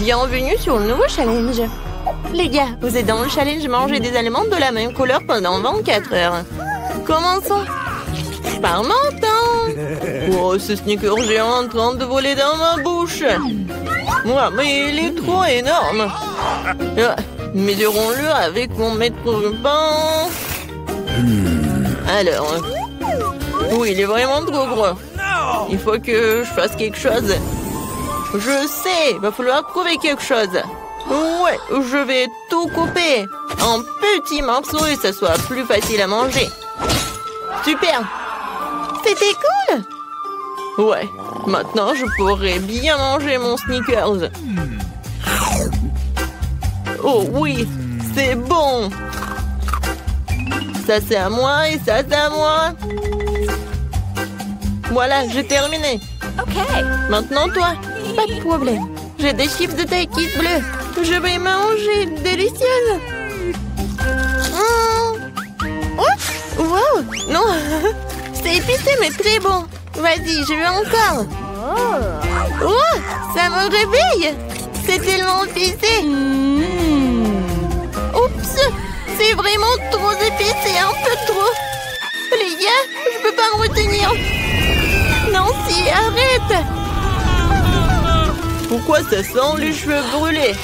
Bienvenue sur le nouveau challenge. Les gars, vous êtes dans le challenge manger des aliments de la même couleur pendant 24 heures. Commençons. Par menton. Oh, ce sneaker géant en train de voler dans ma bouche. Ouais, mais il est trop énorme. Mesurons-le avec mon mètre pain. Alors, oui, il est vraiment trop gros. Il faut que je fasse quelque chose. Je sais, il va falloir trouver quelque chose. Ouais, je vais tout couper en petits morceaux et que ça soit plus facile à manger. Super. C'était cool. Ouais, maintenant je pourrais bien manger mon Snickers. Oh oui, c'est bon. Ça c'est à moi et ça c'est à moi. Voilà, j'ai terminé. Ok. Maintenant toi, pas de problème. J'ai des chips de taïkis bleus. Je vais manger, délicieuse. Oh, wow, non. C'est épicé mais très bon. Vas-y, je veux encore. Oh, ça me réveille. C'est tellement épicé. Oups, c'est vraiment trop épicé, un peu trop. Les gars, je peux pas me retenir. Nancy, arrête. Pourquoi ça sent les cheveux brûlés?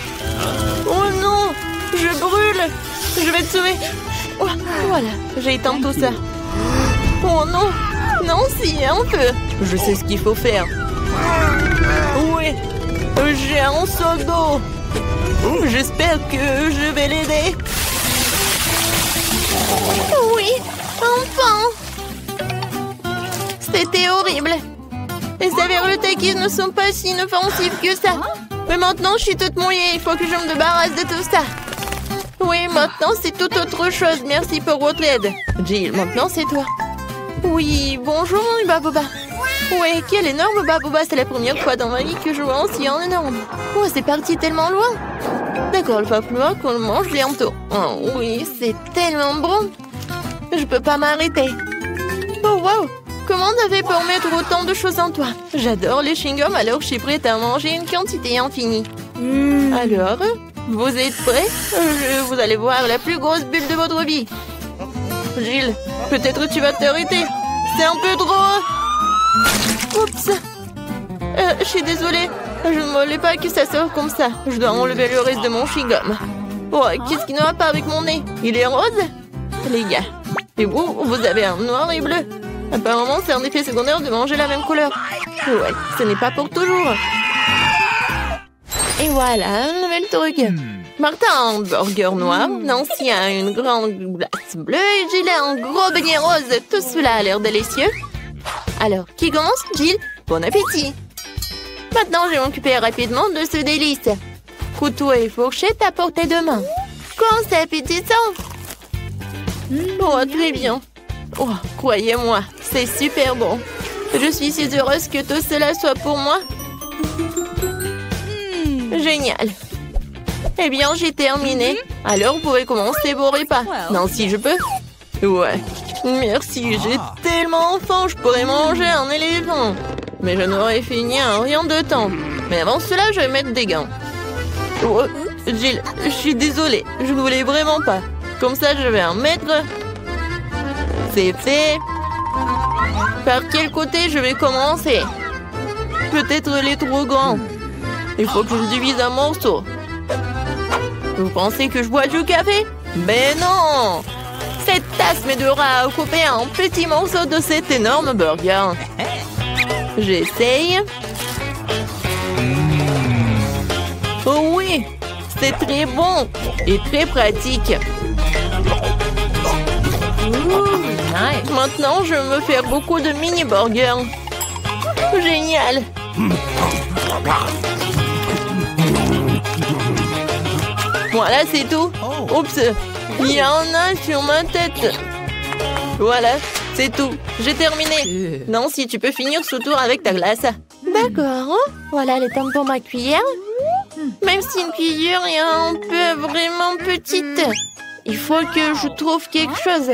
Oh non, je brûle. Je vais te sauver. Oh, voilà, j'ai éteint tout ça. Oh non, Nancy, un peu. Je sais ce qu'il faut faire. Oui, j'ai un seau d'eau. J'espère que je vais l'aider. Oui, enfin. C'était horrible. Les saveurs de taïkis ne sont pas si inoffensives que ça. Mais maintenant, je suis toute mouillée. Il faut que je me débarrasse de tout ça. Oui, maintenant, c'est tout autre chose. Merci pour votre aide. Jill, maintenant, c'est toi. Oui, bonjour, Baboba. Oui, quel énorme Baboba. C'est la première fois dans ma vie que je vois aussi un énorme. Oh, c'est parti tellement loin. D'accord, il va falloir qu'on le mange bientôt. Oh oui, c'est tellement bon. Je peux pas m'arrêter. Oh, wow. Comment t'avais pour mettre autant de choses en toi? J'adore les chewing-gums, alors je suis prête à manger une quantité infinie. Alors, vous êtes prêts? Vous allez voir la plus grosse bulle de votre vie. Jill, peut-être tu vas t'arrêter. C'est un peu trop... Oups. Je suis désolée. Je ne voulais pas que ça sorte comme ça. Je dois enlever le reste de mon chewing-gum. Oh, qu'est-ce qui ne va pas avec mon nez? Il est rose? Les gars. Et vous avez un noir et bleu. Apparemment, c'est un effet secondaire de manger la même couleur. Ouais, ce n'est pas pour toujours. Et voilà, un nouvel truc. Martin a un burger noir, Nancy a une grande glace bleue et Jill a un gros beignet rose. Tout cela a l'air délicieux. Alors, qui commence? Jill, bon appétit. Maintenant, je vais m'occuper rapidement de ce délice. Couteau et fourchette à portée de main. Quand c'est appétissant. Oh, très bien. Oh, croyez-moi, c'est super bon. Je suis si heureuse que tout cela soit pour moi. Génial. Eh bien, j'ai terminé. Alors, vous pouvez commencer vos repas. Non, si je peux. Ouais. Merci, j'ai tellement faim, je pourrais manger un éléphant. Mais je n'aurais fini en rien de temps. Mais avant cela, je vais mettre des gants. Oh, Jill, je suis désolée. Je ne voulais vraiment pas. Comme ça, je vais en mettre... C'est fait. Par quel côté je vais commencer? Peut-être les trop grands. Il faut que je divise un morceau. Vous pensez que je bois du café? Ben non! Cette tasse m'aidera à couper un petit morceau de cet énorme burger. J'essaye. Oh oui! C'est très bon et très pratique. Maintenant, je vais me faire beaucoup de mini-burgers. Génial! Voilà, c'est tout. Oups, il y en a sur ma tête. Voilà, c'est tout. J'ai terminé. Nancy, tu peux finir ce tour avec ta glace. D'accord. Voilà les temps pour ma cuillère. Même si une cuillère est un peu vraiment petite, il faut que je trouve quelque chose.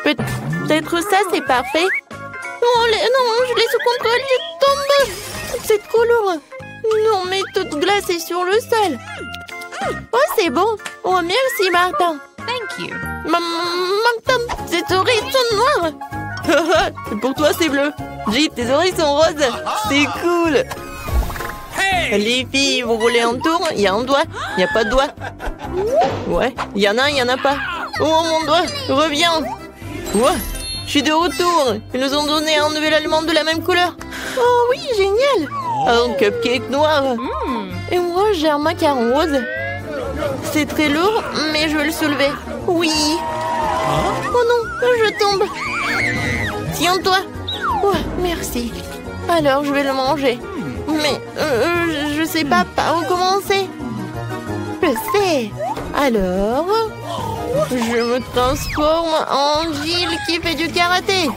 Peut-être ça, c'est parfait. Oh, non, je l'ai sous contrôle, je tombe. Cette couleur. Non, mais toute glacée sur le sol. Oh, c'est bon. Oh, merci, Martin. Thank you. Martin, tes oreilles sont noires. Pour toi, c'est bleu. Jill, tes oreilles sont roses. C'est cool. Les filles, vous roulez en tour. Il y a un doigt. Il n'y a pas de doigt. Ouais, il y en a, il n'y en a pas. Oh, mon doigt, reviens. Ouais, je suis de retour. Ils nous ont donné un nouvel aliment de la même couleur. Oh oui, génial. Un cupcake noir. Et moi, j'ai un macaron rose. C'est très lourd, mais je vais le soulever. Oui. Oh non, je tombe. Tiens-toi. Ouais, merci. Alors, je vais le manger. Mais je sais pas par où commencer. Je sais. Alors, je me transforme en Jill qui fait du karaté.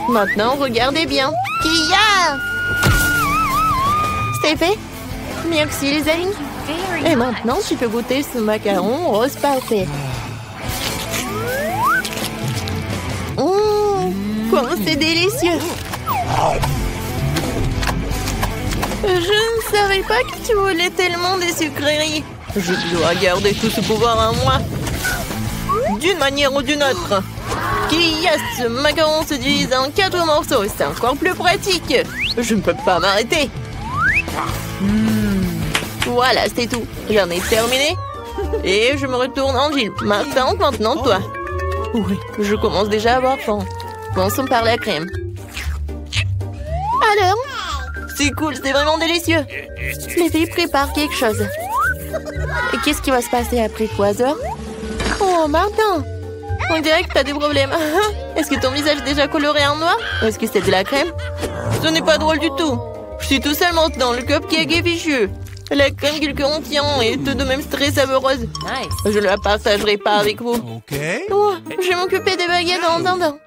Maintenant, regardez bien. Kia! C'est fait. Merci les amis. Et maintenant, tu peux goûter ce macaron rose parfait. Comment c'est délicieux. Je ne savais pas que tu voulais tellement des sucreries. Je dois garder tout ce pouvoir en moi. D'une manière ou d'une autre. Kia, ce macaron se divise en 4 morceaux. C'est encore plus pratique. Je ne peux pas m'arrêter. Voilà, c'est tout. J'en ai terminé. Et je me retourne en Jill. Maintenant, toi. Oui, je commence déjà à avoir faim. Commençons par la crème. Alors? C'est cool, c'est vraiment délicieux. Les filles préparent quelque chose. Et qu'est-ce qui va se passer après 3 heures? Oh, Martin! On dirait que t'as des problèmes. Est-ce que ton visage est déjà coloré en noir? Ou est-ce que c'est de la crème? Ce n'est pas drôle du tout. Je suis tout seul maintenant, le cupcake est fichu. La crème qu'il contient est tout de même très savoureuse. Nice. Je ne la partagerai pas avec vous. Okay. Oh, je vais m'occuper des baguettes en attendant.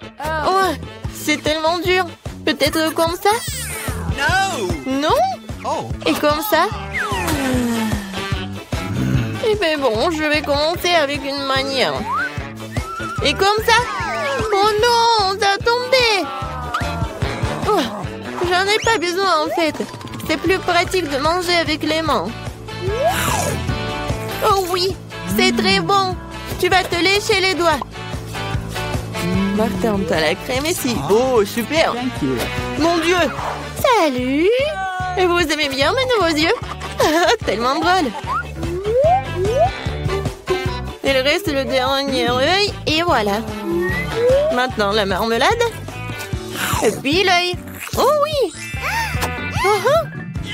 Oh, c'est tellement dur. Peut-être comme ça? No. Non? Oh. Et comme ça? Eh bien bon, je vais commencer avec une manière. Et comme ça? Oh non, ça a tombé. Oh, j'en ai pas besoin en fait. C'est plus pratique de manger avec les mains. Oh oui, c'est très bon. Tu vas te lécher les doigts. Martin, t'as la crème ici. Oh, super. Thank you. Mon Dieu. Salut. Et vous aimez bien mes nouveaux yeux? Tellement drôle. Il reste le dernier œil et voilà. Maintenant la marmelade. Et puis l'œil. Oh oui.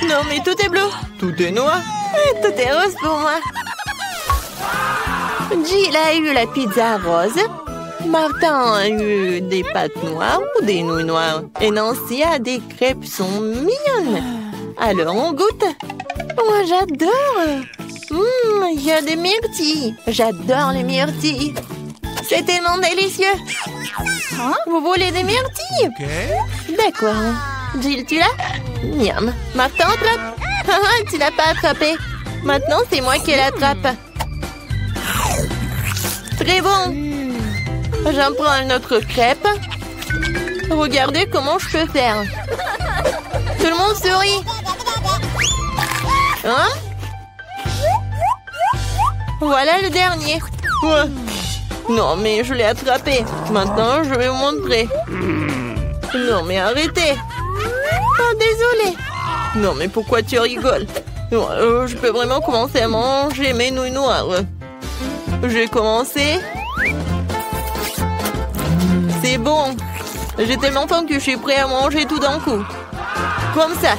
Non mais tout est bleu. Tout est noir. Et tout est rose pour moi. Jill a eu la pizza rose. Martin a eu des pâtes noires ou des nouilles noires. Et Nancy a des crêpes sont mignonnes. Alors on goûte. Moi j'adore. Il y a des myrtilles. J'adore les myrtilles. C'est tellement délicieux. Vous voulez des myrtilles? Okay. D'accord. Jill, tu l'as? Miam. Martin, attrape. Tu l'as pas attrapé. Maintenant, c'est moi qui l'attrape. Très bon. J'en prends une autre crêpe. Regardez comment je peux faire. Tout le monde sourit. Hein? Voilà le dernier. Ouais. Non, mais je l'ai attrapé. Maintenant, je vais vous montrer. Non, mais arrêtez. Oh, désolé. Non, mais pourquoi tu rigoles? Non, je peux vraiment commencer à manger mes nouilles noires. J'ai commencé. C'est bon. J'ai tellement faim que je suis prêt à manger tout d'un coup. Comme ça.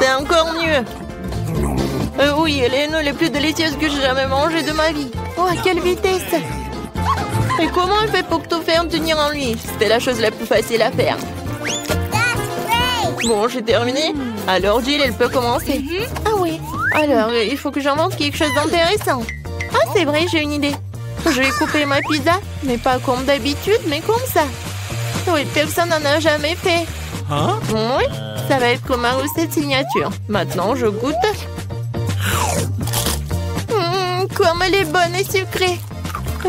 C'est encore mieux. Oui, les nouilles les plus délicieuses que j'ai jamais mangées de ma vie. Oh, à quelle vitesse! Et comment elle fait pour tout faire tenir en lui? C'était la chose la plus facile à faire. Bon, j'ai terminé. Alors, Jill, elle peut commencer. Ah oui. Alors, il faut que j'invente quelque chose d'intéressant. Ah, c'est vrai, j'ai une idée. Je vais couper ma pizza, mais pas comme d'habitude, mais comme ça. Oui, personne n'en a jamais fait. Hein? Oui, ça va être ma recette signature. Maintenant, je goûte. Comme elle est bonne et sucrée.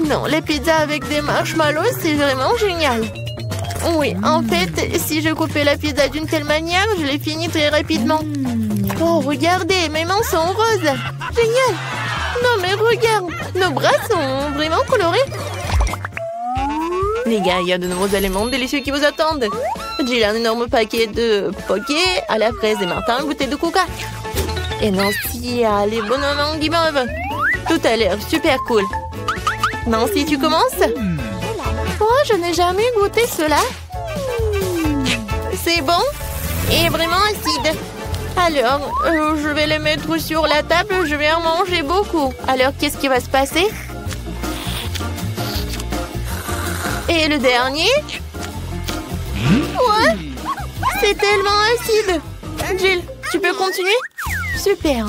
Non, les pizzas avec des marshmallows, c'est vraiment génial. Oui, en fait, si je coupais la pizza d'une telle manière, je l'ai finie très rapidement. Oh, regardez, mes mains sont roses. Génial. Non, mais regarde, nos bras sont vraiment colorés. Les gars, il y a de nouveaux éléments délicieux qui vous attendent. Jill a un énorme paquet de poké à la fraise et Martin une bouteille de coca. Et Nancy a les bonhommes en guimauve. Tout a l'air super cool. Nancy, tu commences? Oh, je n'ai jamais goûté cela. C'est bon et vraiment acide. Alors, je vais les mettre sur la table. Je vais en manger beaucoup. Alors, qu'est-ce qui va se passer? Et le dernier? Ouais, c'est tellement acide. Jill, tu peux continuer? Super.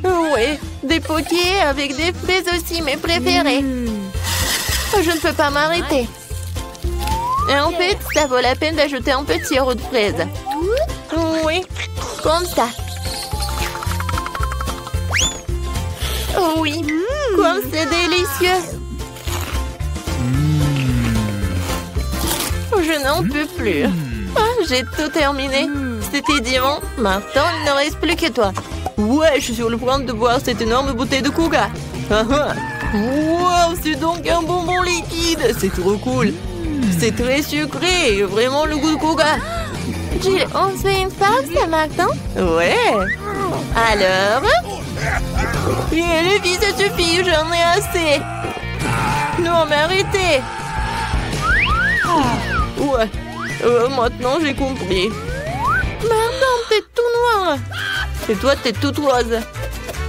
Ouais, des pokés avec des fraises aussi, mes préférés. Je ne peux pas m'arrêter. Et en fait, ça vaut la peine d'ajouter un peu de sirop de fraise. Oui, comme ça. Oh oui, comme c'est délicieux. Je n'en peux plus. Ah, j'ai tout terminé. C'était diamant. Maintenant, il ne reste plus que toi. Ouais, je suis sur le point de boire cette énorme bouteille de coca. Wow, c'est donc un bonbon liquide. C'est trop cool. C'est très sucré. Vraiment le goût de coca. Jill, on se fait une pause, Martin? Ouais. Alors? Et les filles, ça suffit. J'en ai assez. Non, mais arrêtez. Ouais. Maintenant, j'ai compris. Martin, t'es tout noir. Et toi, t'es toute rose.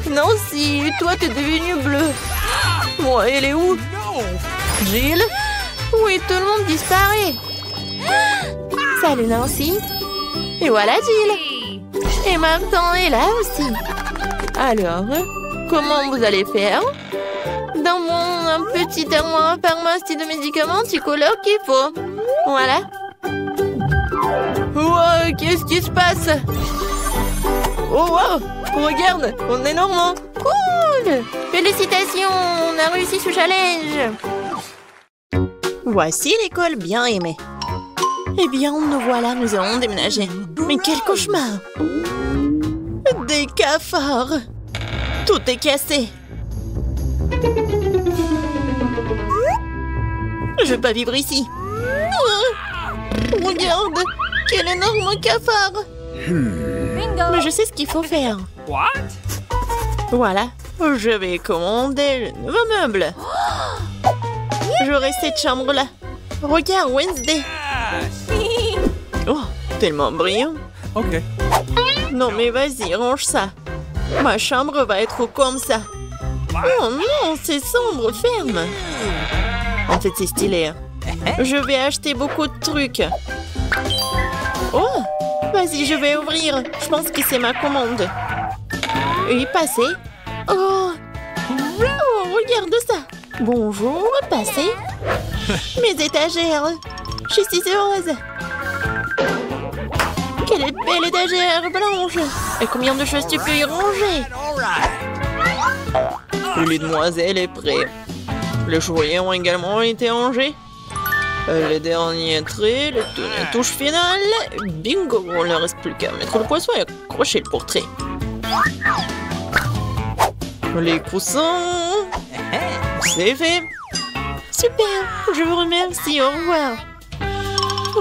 Nancy, toi, t'es devenue bleue. Moi, elle est où? Jill? Oui, tout le monde disparaît. Salut, Nancy. Et voilà, Jill. Et Martin est là aussi. Alors, comment vous allez faire? Dans mon petit armoire à pharmacie de médicaments, tu colores qu'il faut. Voilà. Wow, qu'est-ce qui se passe? Oh wow, regarde, on est normand. Cool. Félicitations, on a réussi ce challenge. Voici l'école bien aimée. Eh bien, nous voilà, nous allons déménager. Mais quel cauchemar! Des cafards. Tout est cassé. Je veux pas vivre ici. Regarde, quel énorme cafard. Mais je sais ce qu'il faut faire. What? Voilà, je vais commander le nouveau meuble. J'aurai cette chambre-là. Regarde, Wednesday. Oh, tellement brillant. Ok. Non, mais vas-y, range ça. Ma chambre va être comme ça. Oh non, c'est sombre, ferme. En fait, c'est stylé. Je vais acheter beaucoup de trucs. Oh, vas-y, je vais ouvrir. Je pense que c'est ma commande. Oui, passez. Oh, regarde ça. Bonjour, passez. Mes étagères. Je suis si heureuse. Quelle belle étagère blanche. Et combien de choses tu peux y ranger? Le lit de demoiselle est prêt. Les jouets ont également été rangés. Les derniers traits, les touches finales. Bingo, il ne reste plus qu'à mettre le poisson et accrocher le portrait. Les coussins. C'est fait. Super, je vous remercie, au revoir.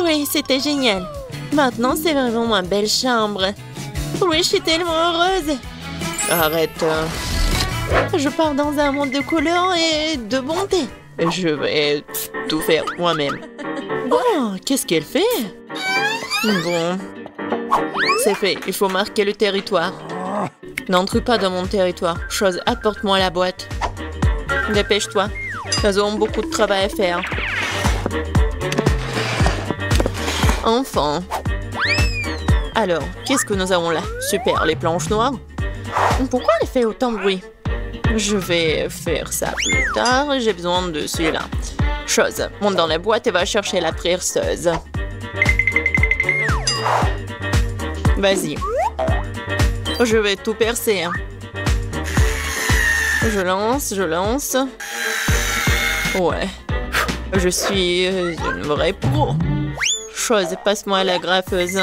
Oui, c'était génial. Maintenant, c'est vraiment ma belle chambre. Oui, je suis tellement heureuse. Arrête. Je pars dans un monde de couleurs et de bonté. Je vais tout faire moi-même. Oh, qu'est-ce qu'elle fait? Bon, c'est fait. Il faut marquer le territoire. N'entre pas dans mon territoire. Chose, apporte-moi la boîte. Dépêche-toi. Nous avons beaucoup de travail à faire. Enfin. Alors, qu'est-ce que nous avons là? Super, les planches noires. Pourquoi elle fait autant de bruit? Je vais faire ça plus tard. J'ai besoin de celui-là. Chose, monte dans la boîte et va chercher la perceuse. Vas-y. Je vais tout percer. Je lance. Ouais. Je suis une vraie pro. Chose, passe-moi la graffeuse.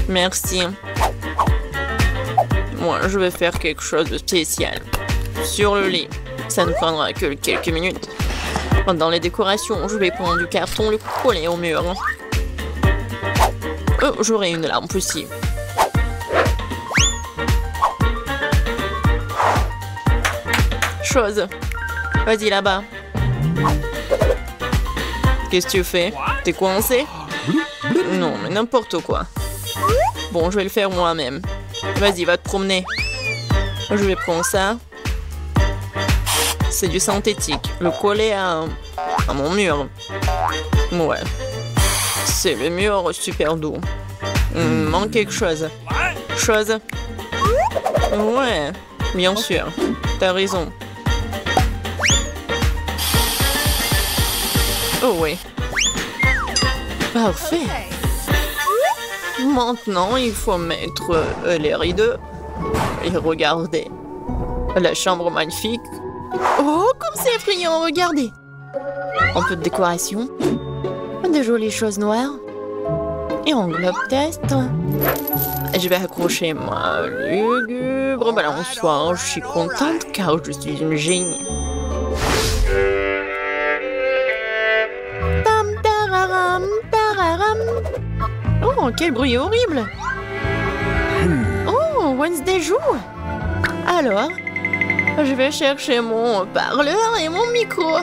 Merci. Moi, je vais faire quelque chose de spécial. Sur le lit. Ça ne prendra que quelques minutes. Dans les décorations, je vais prendre du carton, le coller au mur. Oh, j'aurai une lampe aussi. Chose. Vas-y là-bas. Qu'est-ce que tu fais? T'es coincé? Non, mais n'importe quoi. Bon, je vais le faire moi-même. Vas-y, va te promener. Je vais prendre ça. C'est du synthétique. Le coller à mon mur. Ouais. C'est le mur super doux. Manque quelque chose. Chose. Ouais, bien sûr. T'as raison. Oh oui. Parfait. Maintenant, il faut mettre les rideaux. Et regardez. La chambre magnifique. Oh, comme c'est effrayant, regardez. Un peu de décoration. De jolies choses noires. Et un globe test. Je vais accrocher ma lugubre balançoire. Je suis contente car je suis une génie. Tam tararam tararam. Oh, quel bruit horrible. Oh, Wednesday joue. Alors, je vais chercher mon parleur et mon micro.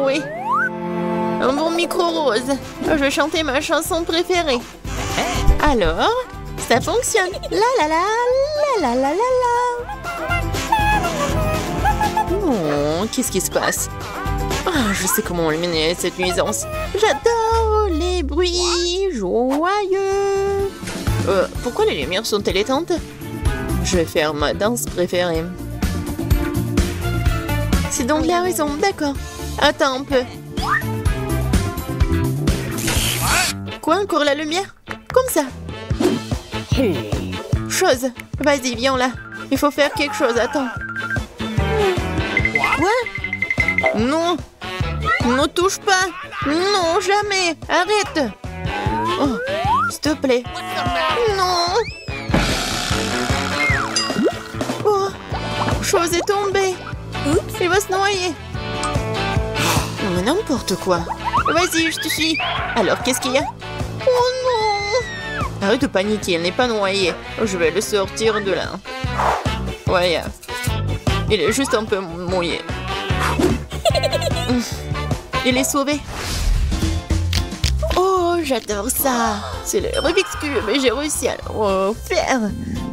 Oui. Un bon micro rose. Je vais chanter ma chanson préférée. Alors, ça fonctionne. La la la, la la la la la. Oh, qu'est-ce qui se passe? Ah, je sais comment éliminer cette nuisance. J'adore les bruits joyeux. Pourquoi les lumières sont-elles éteintes? Je vais faire ma danse préférée. C'est donc la raison, d'accord. Attends un peu. Quoi, encore la lumière? Comme ça. Chose. Vas-y, viens là. Il faut faire quelque chose, attends. Quoi? Non. Ne touche pas. Non, jamais. Arrête. Oh, s'il te plaît. Non. Oh, chose est tombée. Il va se noyer. Mais n'importe quoi. Vas-y, je te suis. Alors, qu'est-ce qu'il y a? Oh non! Arrête de paniquer, elle n'est pas noyée. Je vais le sortir de là. Ouais, il est juste un peu mouillé. Il est sauvé. Oh, j'adore ça. C'est le Rubik's Cube et j'ai réussi à le faire.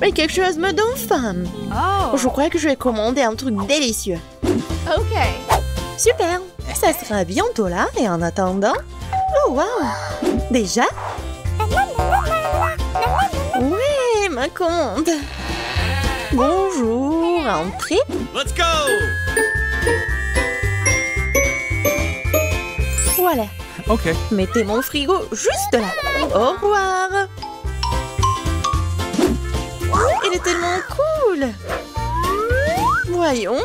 Mais quelque chose me donne faim. Oh. Je crois que je vais commander un truc délicieux. Ok. Super. Ça sera bientôt là et en attendant... Oh, wow. Déjà? Oui, ma commande. Bonjour, entrez. Let's go! Voilà. Ok. Mettez mon frigo juste là. Au revoir. Il est tellement cool. Voyons.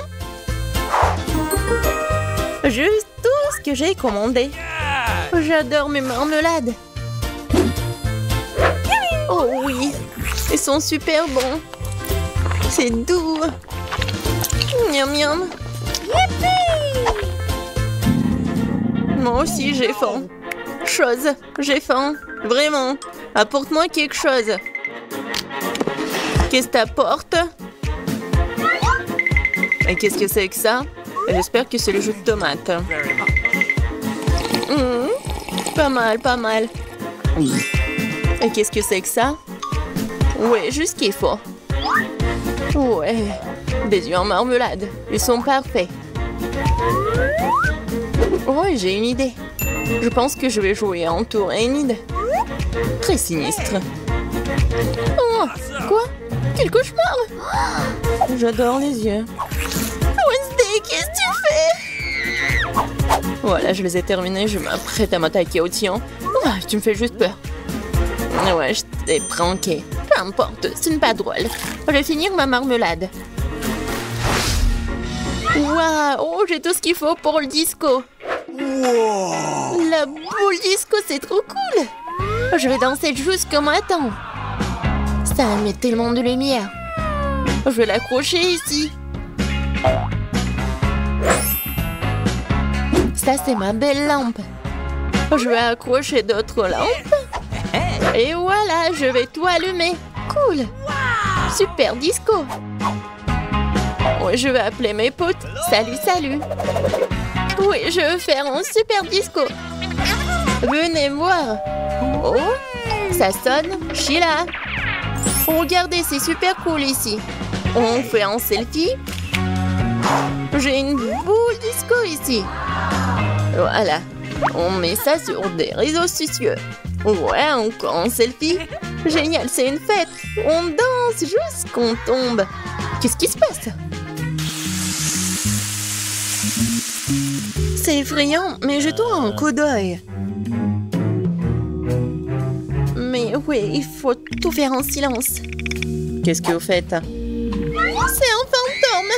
Juste tout ce que j'ai commandé. J'adore mes marmelades. Oh oui, ils sont super bons. C'est doux. Miam miam. Moi aussi j'ai faim. Chose, j'ai faim. Vraiment. Apporte-moi quelque chose. Qu'est-ce que t'apportes? Et qu'est-ce que c'est que ça? J'espère que c'est le jus de tomate. Pas mal, pas mal. Et qu'est-ce que c'est que ça? Ouais, juste ce qu'il faut. Ouais, des œufs en marmelade. Ils sont parfaits. Ouais, j'ai une idée. Je pense que je vais jouer en tour Enid. Très sinistre. Oh, quoi? Quel cauchemar! J'adore les yeux. Wednesday, qu'est-ce que tu fais? Voilà, je les ai terminés. Je m'apprête à m'attaquer au tien. Oh, tu me fais juste peur. Ouais, je t'ai pranké. Peu importe, ce n'est pas drôle. Je vais finir ma marmelade. Waouh, oh, j'ai tout ce qu'il faut pour le disco. Whoa! La boule disco, c'est trop cool. Je vais danser jusqu'au matin. Ça met tellement de lumière. Je vais l'accrocher ici. Ça, c'est ma belle lampe. Je vais accrocher d'autres lampes. Et voilà, je vais tout allumer. Cool. Super disco. Oui, je vais appeler mes potes. Salut, salut. Oui, je veux faire un super disco. Venez voir. Oh, ça sonne. Sheila. Regardez, c'est super cool ici. On fait un selfie. J'ai une boule disco ici. Voilà. On met ça sur des réseaux sociaux. Ouais, encore un selfie. Génial, c'est une fête. On danse jusqu'on tombe. Qu'est-ce qui se passe? C'est effrayant, mais je tourne un coup d'œil. Mais oui, il faut tout faire en silence. Qu'est-ce que vous faites? C'est un fantôme.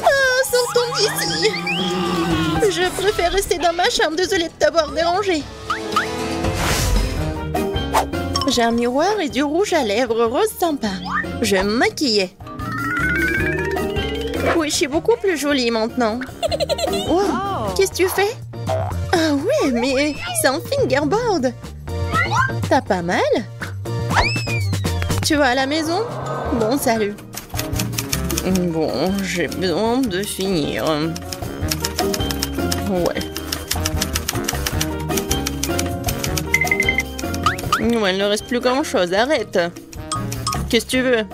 Ah, sortons d'ici. Je préfère rester dans ma chambre. Désolée de t'avoir dérangé. J'ai un miroir et du rouge à lèvres rose sympa. Je vais me maquiller. Oui, je suis beaucoup plus jolie maintenant. Oh, qu'est-ce que tu fais? Ah oui, mais c'est un fingerboard. T'as pas mal? Tu vas à la maison? Bon, salut. Bon, j'ai besoin de finir. Ouais. Ouais, il ne reste plus grand-chose. Arrête. Qu'est-ce que tu veux?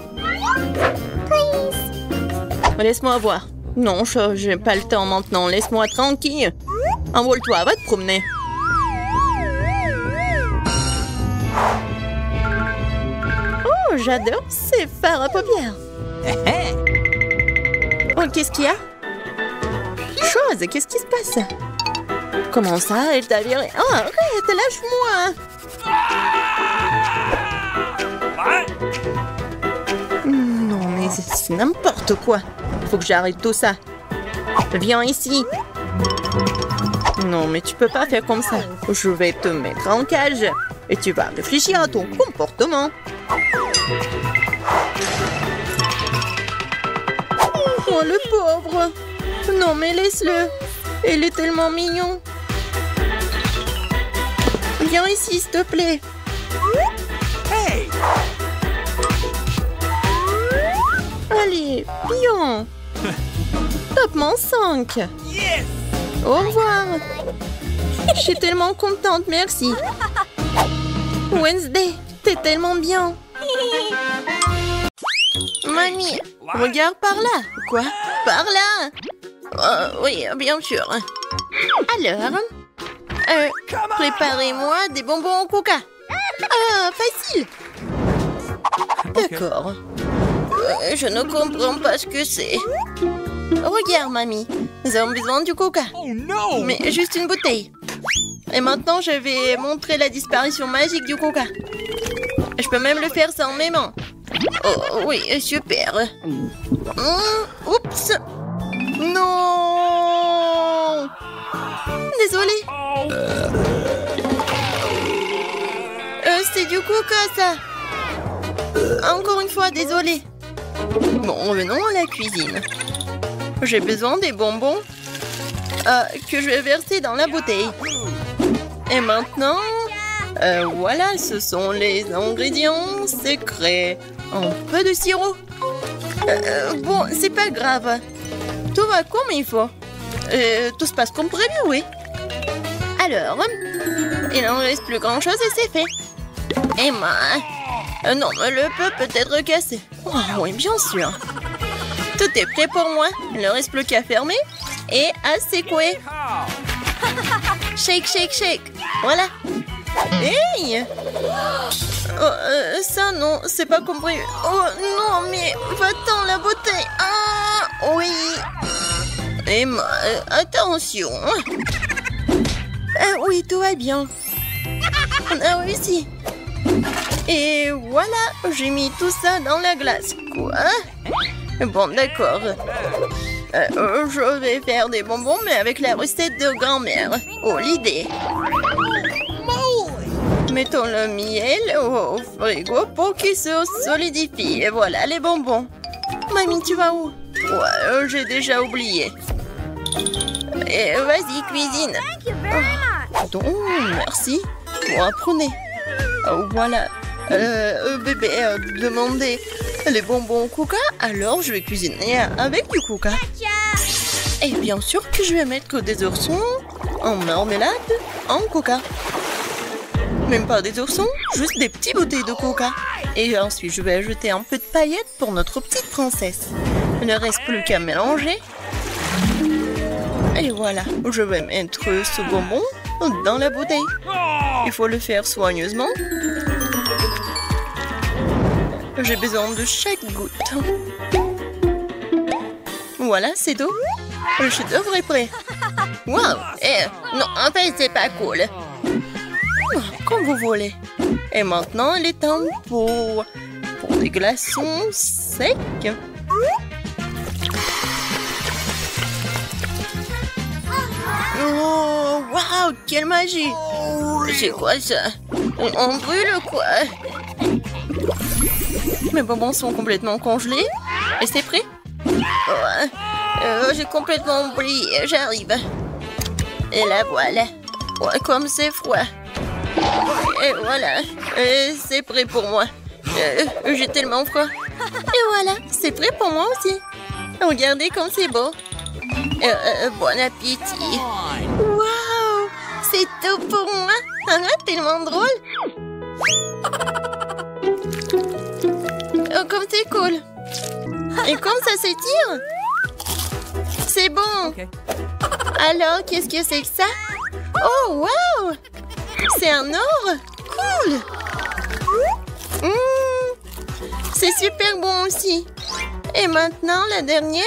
Laisse-moi voir. Non, j'ai pas le temps maintenant. Laisse-moi tranquille. Envole-toi, va te promener. Oh, j'adore ces fards à paupières. Oh, qu'est-ce qu'il y a? Chose, qu'est-ce qui se passe? Comment ça, elle t'a viré? Oh, arrête, lâche-moi. Non, mais c'est n'importe quoi. Faut que j'arrête tout ça. Viens ici. Non, mais tu peux pas faire comme ça. Je vais te mettre en cage et tu vas réfléchir à ton comportement. Oh, le pauvre. Non, mais laisse-le. Il est tellement mignon. Viens ici, s'il te plaît. Hey! Allez, bien. Top-ment 5. Yes! Au revoir. Je suis tellement contente, merci. Wednesday, t'es tellement bien. Mamie, regarde par là. Quoi? Par là? Oui, bien sûr. Alors, préparez-moi des bonbons au coca. Ah, facile. D'accord. Je ne comprends pas ce que c'est. Regarde, mamie. Nous avons besoin du coca. Oh no! Mais juste une bouteille. Et maintenant, je vais montrer la disparition magique du coca. Je peux même le faire sans mes mains. Oh, oui, super. Oups. Non. Désolée. C'est du coca, ça. Encore une fois, désolée. Bon, revenons à la cuisine. J'ai besoin des bonbons que je vais verser dans la bouteille. Et maintenant, voilà, ce sont les ingrédients secrets. Un peu de sirop. Bon, c'est pas grave. Tout va comme il faut. Tout se passe comme prévu, oui. Alors, il n'en reste plus grand-chose et c'est fait. Emma, non, le peu peut être cassé. Oh, oui, bien sûr. Tout est prêt pour moi. Il ne reste plus qu'à fermer et à secouer. Shake, shake, shake. Voilà. Hey! Oh, ça, non, c'est pas compris. Oh, non, mais va-t'en, la bouteille. Ah, oui. Emma, attention. Oui, tout va bien. On a réussi. Et voilà, j'ai mis tout ça dans la glace. Quoi? Bon, d'accord. Je vais faire des bonbons, mais avec la recette de grand-mère. Oh, l'idée! Mettons le miel au frigo pour qu'il se solidifie. Et voilà les bonbons. Mamie, tu vas où? Ouais, j'ai déjà oublié. Et vas-y, cuisine. Donc, merci. Bon, apprenez. Voilà. Bébé a demandé les bonbons au coca, alors je vais cuisiner avec du coca. Et bien sûr que je vais mettre des oursons en marmelade en coca. Même pas des oursons, juste des petites bouteilles de coca. Et ensuite, je vais ajouter un peu de paillettes pour notre petite princesse. Il ne reste plus qu'à mélanger. Et voilà, je vais mettre ce bonbon dans la bouteille. Il faut le faire soigneusement. J'ai besoin de chaque goutte. Voilà, c'est tout. Le chef-d'œuvre est prêt. Waouh! Non, en fait, c'est pas cool. Comme vous voulez. Et maintenant, il est temps pour des glaçons secs. Oh, waouh, quelle magie! C'est quoi ça? On brûle quoi? Mes bonbons sont complètement congelés. Et c'est prêt? J'ai complètement oublié, j'arrive. Et la voilà. Ouais, comme c'est froid. Et voilà, c'est prêt pour moi. J'ai tellement froid. Et voilà, c'est prêt pour moi aussi. Regardez comme c'est beau. Bon appétit. Waouh, c'est tout pour moi. Tellement drôle. Oh, comme c'est cool. Et comme ça s'étire. C'est bon. Okay. Alors, qu'est-ce que c'est que ça? Oh, waouh! C'est un or? Cool! C'est super bon aussi. Et maintenant, la dernière.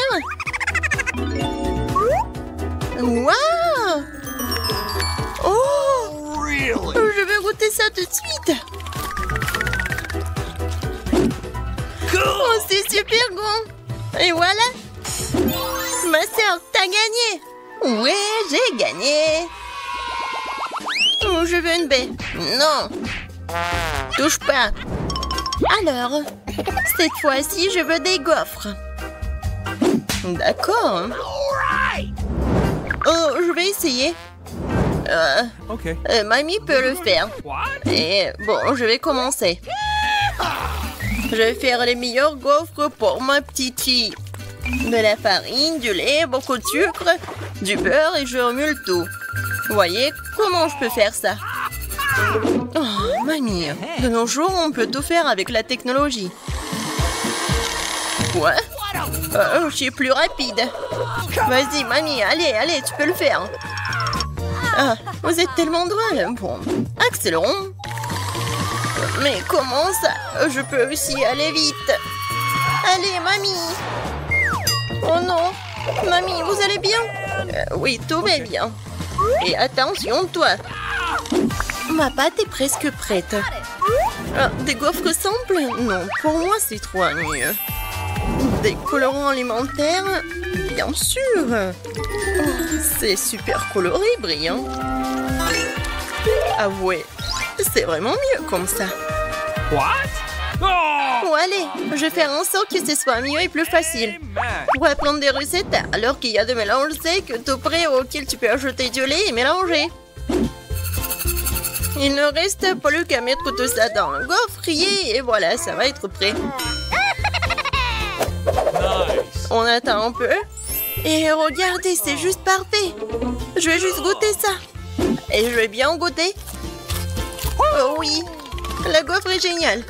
Waouh! Oh! Really? Je vais goûter ça tout de suite. Cool. Oh, c'est super bon. Et voilà. Ma sœur, t'as gagné. Ouais, j'ai gagné. Oh, je veux une baie. Non. Touche pas. Alors, cette fois-ci, je veux des gaufres. D'accord. Oh, je vais essayer. Mamie peut le faire. Et bon, je vais commencer. Je vais faire les meilleurs gaufres pour ma petite fille. De la farine, du lait, beaucoup de sucre, du beurre et je remue le tout. Vous voyez comment je peux faire ça? Oh, mamie, de nos jours, on peut tout faire avec la technologie. Quoi? Je suis plus rapide. Vas-y, mamie, allez, tu peux le faire. Ah, vous êtes tellement drôle. Bon, accélérons. Mais comment ça? Je peux aussi aller vite. Allez, mamie. Oh non. Mamie, vous allez bien? Oui, tout va bien. Et attention, toi. Ma pâte est presque prête. Ah, des gaufres simples? Non, pour moi, c'est trop mieux. Des colorants alimentaires? Bien sûr. Oh, c'est super coloré, brillant. Ah ouais, c'est vraiment mieux comme ça. What? Oh, allez, je vais faire en sorte que ce soit mieux et plus facile. Pour apprendre des recettes, alors qu'il y a des mélanges secs tout prêts auxquels tu peux ajouter du lait et mélanger. Il ne reste plus qu'à mettre tout ça dans le gaufrier et voilà, ça va être prêt. Nice. On attend un peu. Et regardez, c'est juste parfait. Je vais juste goûter ça. Et je vais bien goûter. Oh oui, la gaufre est géniale.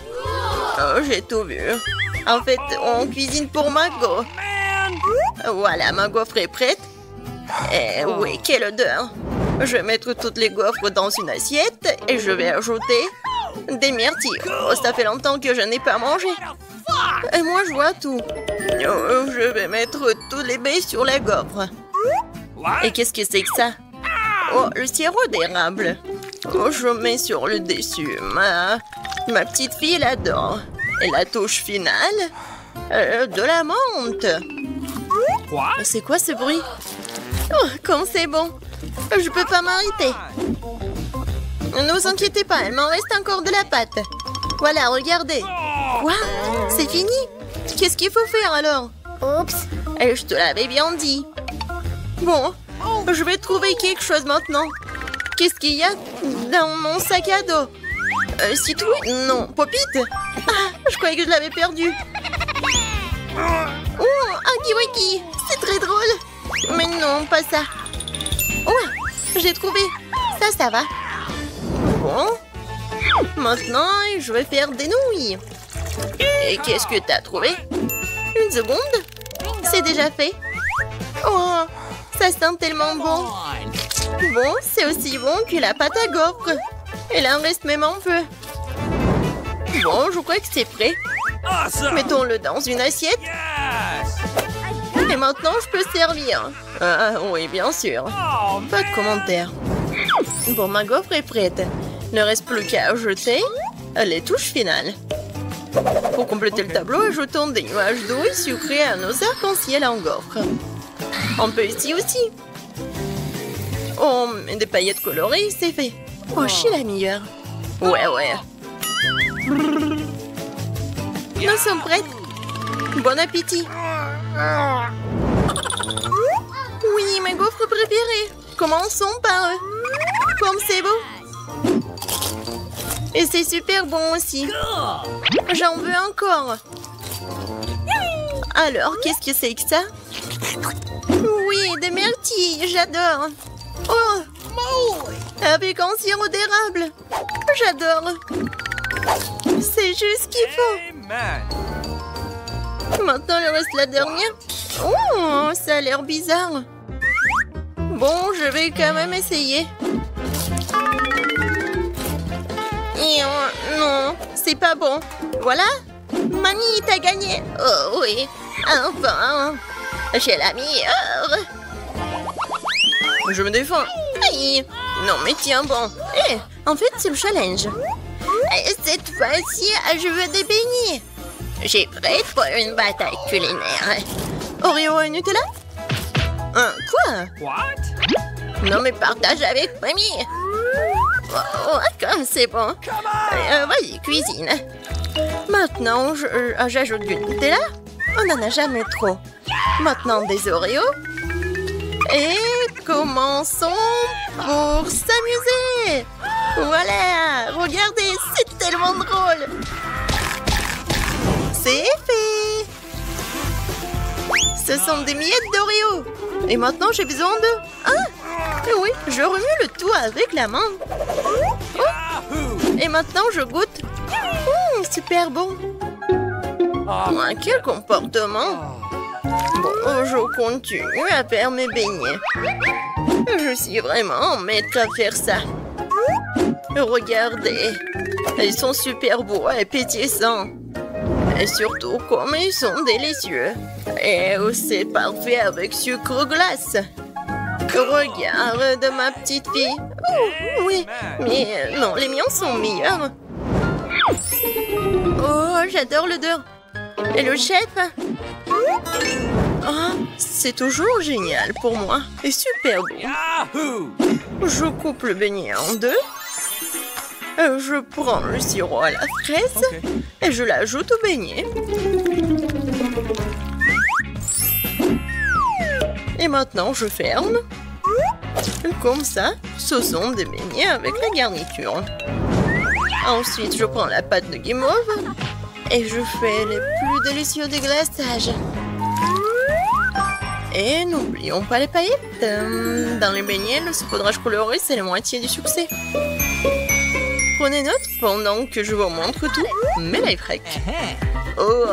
Oh, j'ai tout vu. En fait, on cuisine pour ma gaufre. Voilà, ma gaufre est prête. Et oui, quelle odeur. Je vais mettre toutes les gaufres dans une assiette et je vais ajouter des myrtilles. Oh, ça fait longtemps que je n'ai pas mangé. Et moi, je vois tout. Oh, je vais mettre tous les baies sur la gaufre. Et qu'est-ce que c'est que ça? Oh, le sirop d'érable. Oh, je mets sur le dessus. Ma petite fille l'adore. Et la touche finale, de la menthe. What? C'est quoi ce bruit? Oh, comme c'est bon. Je peux pas m'arrêter. Ne vous inquiétez pas, il m'en reste encore de la pâte. Voilà, regardez. Quoi? C'est fini? Qu'est-ce qu'il faut faire alors? Oups. Et je te l'avais bien dit. Bon, je vais trouver quelque chose maintenant. Qu'est-ce qu'il y a dans mon sac à dos? Citrouille? Non. Popite? Ah, je croyais que je l'avais perdu. Oh, un kiwaki. C'est très drôle. Mais non, pas ça. Oh, j'ai trouvé. Ça va. Bon. Maintenant, je vais faire des nouilles. Et qu'est-ce que t'as trouvé? Une seconde. C'est déjà fait. Oh, ça sent tellement bon. Bon, c'est aussi bon que la pâte à gaufres. Il en reste même un peu. Bon, je crois que c'est prêt. Awesome! Mettons-le dans une assiette. Yes! Et maintenant, je peux servir. Ah, oui, bien sûr. Oh, Pas de commentaires. Bon, ma gaufre est prête. Ne reste plus qu'à ajouter les touches finales. Pour compléter le tableau, ajoutons des nuages d'eau et sucrés à nos arcs-en-ciel en gaufre. On peut ici aussi. Oh, mais des paillettes colorées, c'est fait. Oh, je suis la meilleure. Ouais. Nous sommes prêtes. Bon appétit. Oui, ma gaufre préférée. Commençons par eux. Comme c'est beau. Et c'est super bon aussi. J'en veux encore. Alors, qu'est-ce que c'est que ça? Oui, des myrtilles, j'adore. Oh, avec un sirop d'érable. J'adore. C'est juste ce qu'il faut. Amen! Maintenant, il reste la dernière. Oh, ça a l'air bizarre. Bon, je vais quand même essayer. Et non, c'est pas bon. Voilà. Mamie, t'as gagné. Oh oui, enfin. J'ai la meilleure. Je me défends. Aïe. Non, mais tiens bon. En fait, c'est le challenge. Et cette fois-ci, je veux des beignets. J'ai prête pour une bataille culinaire. Oreo et Nutella? Quoi? What? Non, mais partage avec mamie. Oh, comme c'est bon. Vas-y, cuisine. Maintenant, j'ajoute du Nutella. On n'en a jamais trop. Maintenant, des Oreos. Et commençons pour s'amuser. Voilà, regardez, c'est tellement drôle. C'est fait. Ce sont des miettes d'Oreo. Et maintenant, j'ai besoin de... Ah, oui, je remue le tout avec la main. Oh. Et maintenant, je goûte. Super bon. Quel comportement. Bon, je continue à faire mes beignets. Je suis vraiment maître à faire ça. Regardez, ils sont super beaux et pétillants. Et surtout, comme ils sont délicieux. Et c'est parfait avec sucre glace. Regarde ma petite fille. Oh, oui, mais non, les miens sont meilleurs. Oh, j'adore l'odeur. Et le chef? C'est toujours génial pour moi. Et super bon. Yahoo! Je coupe le beignet en deux. Je prends le sirop à la fraise et je l'ajoute au beignet. Et maintenant, je ferme. Comme ça, ce sont des beignets avec la garniture. Ensuite, je prends la pâte de guimauve et je fais les plus délicieux déglaçages. Et n'oublions pas les paillettes. Dans les beignets, le saupoudrage coloré, c'est la moitié du succès. Prenez note pendant que je vous montre tout. Mais lifehack. Oh,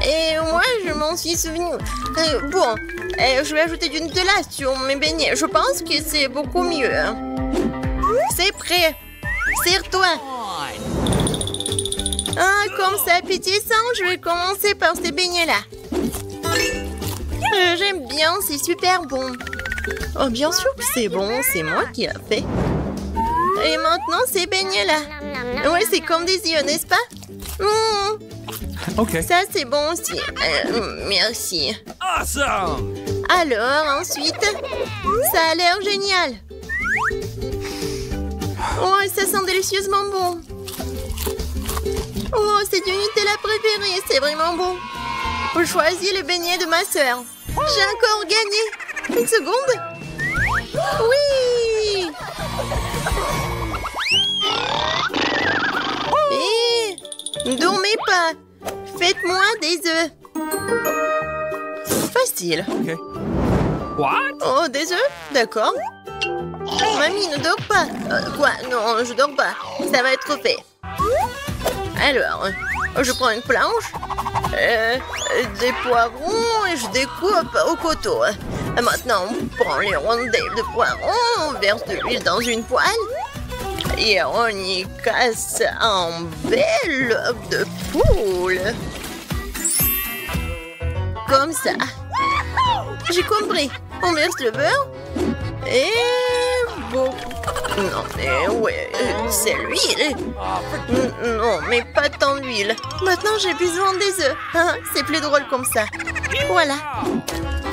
et moi, je m'en suis souvenu. Bon, je vais ajouter du Nutella sur mes beignets. Je pense que c'est beaucoup mieux. C'est prêt. Serre-toi. Comme c'est appétissant, je vais commencer par ces beignets-là. J'aime bien, c'est super bon. Oh, bien sûr que c'est bon, c'est moi qui l'ai fait. Et maintenant, ces beignets-là. Ouais, c'est comme des yeux, n'est-ce pas? Okay. Ça, c'est bon aussi. Merci. Awesome! Alors, ensuite, ça a l'air génial. Oh, ça sent délicieusement bon. Oh, c'est du Nutella préféré, c'est vraiment bon. Je choisis le beignet de ma sœur. J'ai encore gagné. Une seconde. Oui! Hé! Dormez pas. Faites-moi des œufs. Facile. Okay. What? Oh, des œufs? D'accord. Mamie, ne dors pas. Quoi? Non, je dors pas. Ça va être fait. Alors, je prends une planche, des poivrons et je découpe au couteau. Maintenant, on prend les rondelles de poivrons, on verse de l'huile dans une poêle et on y casse un bel œuf de poule. Comme ça. J'ai compris. On verse le beurre et bon. Non, mais ouais, c'est l'huile. Non, mais pas tant d'huile. Maintenant, j'ai besoin des œufs. C'est plus drôle comme ça. Voilà.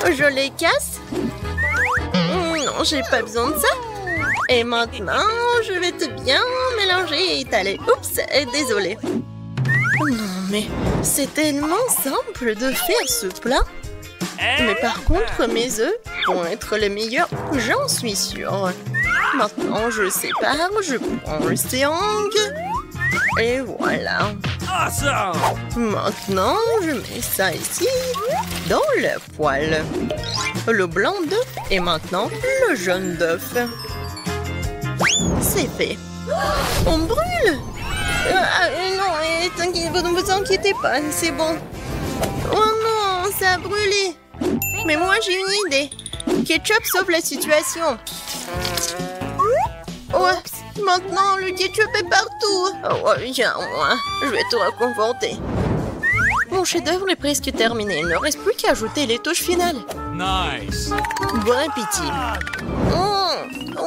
Je les casse. Non, j'ai pas besoin de ça. Et maintenant, je vais tout bien mélanger et étaler. Oups, désolée. Non, mais c'est tellement simple de faire ce plat. Mais par contre, mes œufs vont être les meilleurs, j'en suis sûre. Maintenant, je sépare, je prends le triangle. Et voilà. Awesome! Maintenant, je mets ça ici, dans la poêle. Le blanc d'œuf et maintenant le jaune d'œuf. C'est fait. On brûle! Non, ne vous inquiétez pas, c'est bon. Oh non, ça a brûlé. Mais moi, j'ai une idée. Ketchup sauve la situation. Ouais, maintenant, le ketchup est partout. Oh, viens, moi, je vais te réconforter. Mon chef-d'œuvre est presque terminé. Il ne reste plus qu'à ajouter les touches finales. Nice! Bon appétit.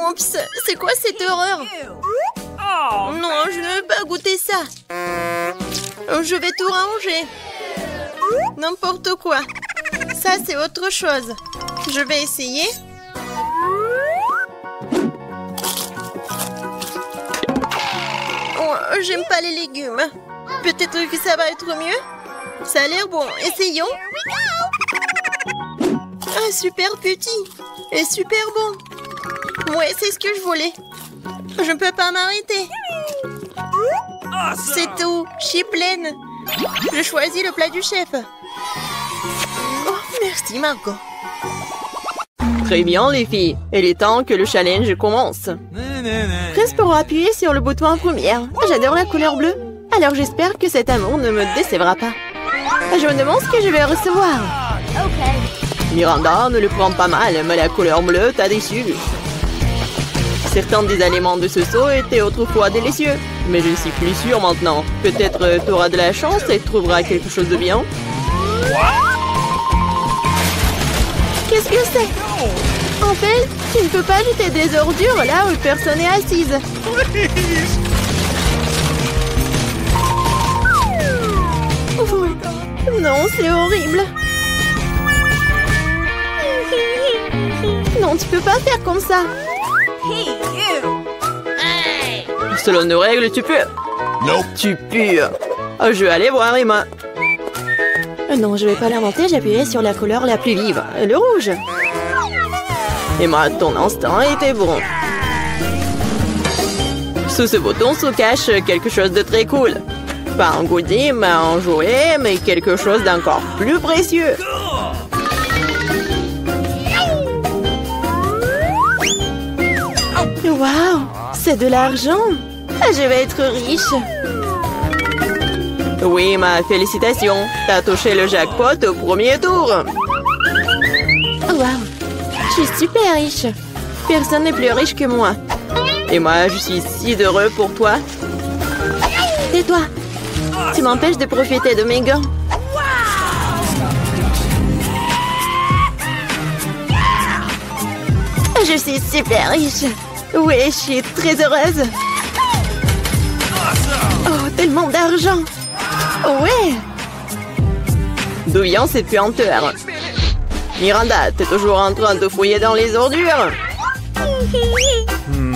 Oups, c'est quoi cette horreur? Oh! Non, je ne veux pas goûter ça. Je vais tout ranger. N'importe quoi. Ça, c'est autre chose. Je vais essayer. Oh, j'aime pas les légumes. Peut-être que ça va être mieux. Ça a l'air bon. Essayons. Ah, super petit. Et super bon. Ouais, c'est ce que je voulais. Je ne peux pas m'arrêter. Awesome! C'est tout. Je suis pleine. Je choisis le plat du chef. Oh, merci, Margot. Très bien, les filles. Il est temps que le challenge commence. Presse pour appuyer sur le bouton en première. J'adore la couleur bleue. Alors j'espère que cet amour ne me décevra pas. Je me demande ce que je vais recevoir. Miranda, ne le prends pas mal, mais la couleur bleue t'a déçu. Certains des aliments de ce seau étaient autrefois délicieux, mais je ne suis plus sûre maintenant. Peut-être tu auras de la chance et trouveras quelque chose de bien. Qu'est-ce que c'est? En fait, tu ne peux pas jeter des ordures là où personne n'est assise. Non, c'est horrible. Non, tu peux pas faire comme ça. Selon nos règles, tu peux. Nope. Tu pues. Je vais aller voir Emma. Non, je vais pas l'inventer, j'appuyais sur la couleur la plus vive, le rouge. Emma, ton instinct était bon. Sous ce bouton se cache quelque chose de très cool. Pas un goodie, mais un jouet, mais quelque chose d'encore plus précieux. Waouh, c'est de l'argent. Je vais être riche. Oui, ma félicitation. T'as touché le jackpot au premier tour. Waouh, je suis super riche. Personne n'est plus riche que moi. Et moi, je suis si heureux pour toi. Tais-toi. Tu m'empêches de profiter de mes gants. Je suis super riche. Oui, je suis très heureuse. Oh, tellement d'argent. Ouais, D'où vient cette puanteur? Miranda, t'es toujours en train de fouiller dans les ordures?